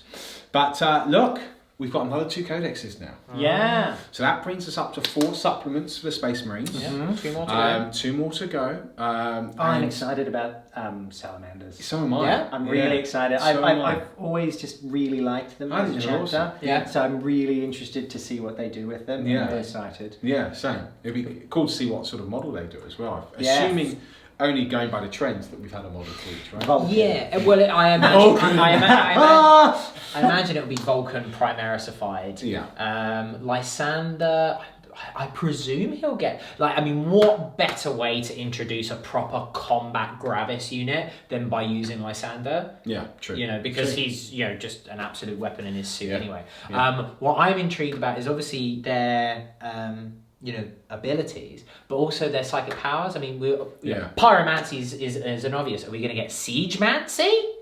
But look, we've got another 2 codexes now. Yeah. So that brings us up to 4 supplements for the Space Marines. Yeah, 2 more to go. 2 more to go. I'm excited about salamanders. So am I. Yeah? I'm really excited. So am I. I've always just really liked them I as a think they're chapter. awesome. Yeah. So I'm really interested to see what they do with them. Yeah. I'm excited. Yeah, same. It'd be cool to see what sort of model they do as well. Yeah. only going by the trends that we've had a model for each, right? Vulcan. Yeah, well, I imagine, I imagine it would be Vulcan Primarisified. Yeah. Lysander, I presume he'll get, like, I mean, what better way to introduce a proper combat Gravis unit than by using Lysander? Yeah, true. You know, because he's, you know, just an absolute weapon in his suit anyway. Yeah. What I'm intrigued about is obviously their, you know, abilities, but also their psychic powers. I mean, Pyromancy is an obvious. Are we going to get Siegemancy?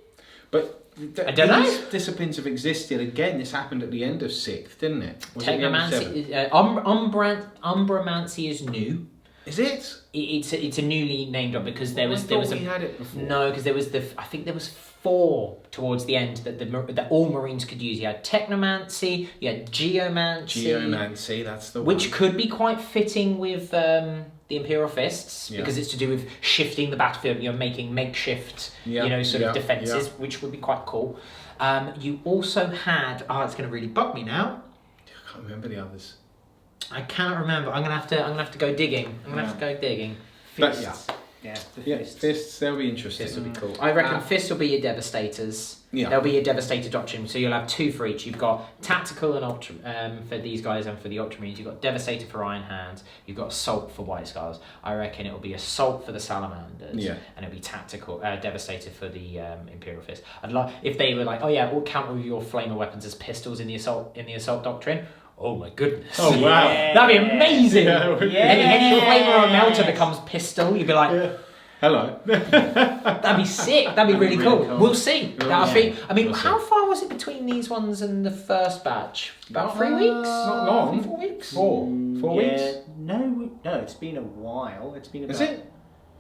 But I don't know. These disciplines have existed. Again, this happened at the end of 6th, didn't it? Technomancy, Umbramancy is new. Is it? It's a newly named one because there was we had it before. No, because there was I think there was 4 towards the end that all Marines could use. You had Technomancy, you had Geomancy. Geomancy, that's the one. Which could be quite fitting with the Imperial Fists because it's to do with shifting the battlefield. You're making makeshift, defenses, which would be quite cool. You also had. Oh, it's going to really bug me now. I can't remember the others. I cannot remember. I'm gonna have to go digging. But Fists. Fists, they'll be interesting. Fists will be cool. I reckon Fists will be your Devastators. Yeah. They'll be your Devastator Doctrine. So you'll have 2 for each. You've got Tactical and Ultra for these guys and for the Ultramarines. You've got Devastator for Iron Hands. You've got Assault for White Scars. I reckon it'll be Assault for the Salamanders. Yeah. And it'll be Tactical, Devastator for the Imperial Fist. I'd like if they were like, oh yeah, we'll counter your flamer weapons as pistols in the Assault Doctrine. Oh my goodness. Oh wow. That'd be amazing. Yeah. Any flamer or melter becomes pistol, you'd be like, hello. that'd be sick. That'd be really cool. We'll see. I mean, We'll how see. far was it between these ones and the first batch? About 3 weeks? Not long. 4 weeks? 4 weeks? No, it's been a while. It's been about Is it?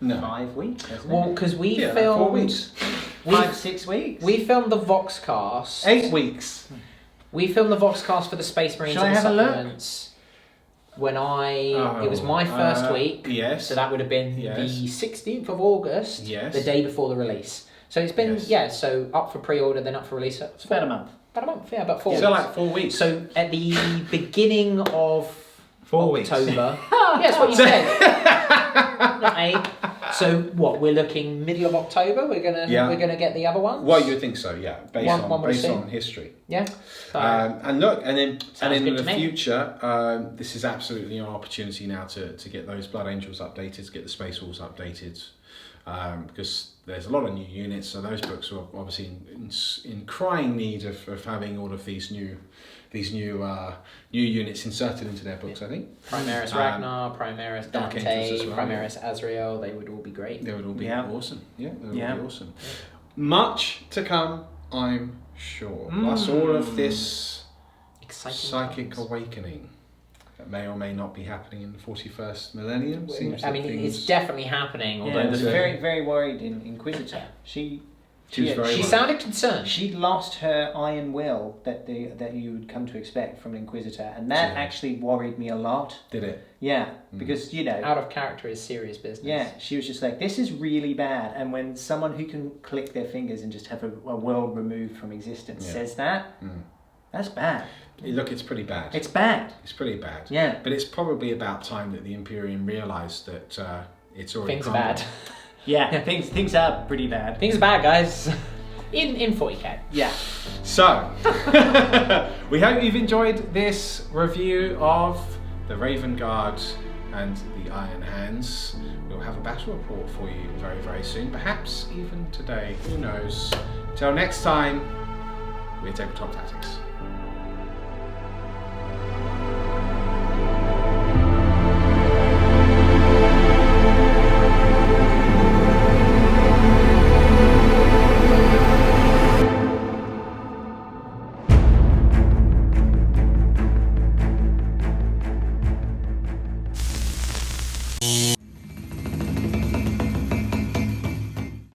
No. 5 weeks, hasn't Well, it? because we 4 filmed. weeks. 5-6 weeks. We filmed the Voxcast. 8 weeks. We filmed the Voxcast for the Space Marines Shall and I the have a look? supplements. When it was my first week. Yes. So that would have been the 16th of August. Yes. The day before the release. So it's been, so up for pre-order, then up for release. It's about a month. About 4 weeks. So like 4 weeks. So at the beginning of 4 weeks. October. Yeah, that's what you said. Not 8. So what? We're looking middle of October. We're gonna get the other ones. Well, you'd think so, yeah. Based One on history. Yeah. So, And look, and then in good the to me. future, this is absolutely an opportunity now to get those Blood Angels updated, to get the Space Wolves updated, because there's a lot of new units. So those books are obviously in crying need of having all of these new units inserted into their books. I think Primaris Ragnar, Primaris Dark Dante, Angels as well, Primaris Azrael. They would all be great. they would all be awesome. Yeah, they would Yeah. be awesome. Much to come, I'm sure. Plus all of this Exciting psychic times. awakening that may or may not be happening in the 41st millennium. Seems I that mean, things- it's definitely happening. Although Yeah, I was Yeah. very, very worried in Inquisitor. She was very she worried. sounded concerned. She lost her iron will that you would come to expect from an Inquisitor, and that Yeah. actually worried me a lot. Did it? Yeah, because Out of character is serious business. yeah, she was just like, this is really bad. And when someone who can click their fingers and just have a world removed from existence says that, that's bad. Look, it's pretty bad. It's bad. It's pretty bad. Yeah. But it's probably about time that the Imperium realised that it's already Things are crumbled. bad. Yeah, things are pretty bad. Things are bad, guys. In 40k. Yeah. So, we hope you've enjoyed this review of the Raven Guard and the Iron Hands. We'll have a battle report for you very, very soon. Perhaps even today. Who knows? Till next time, we're Tabletop Tactics.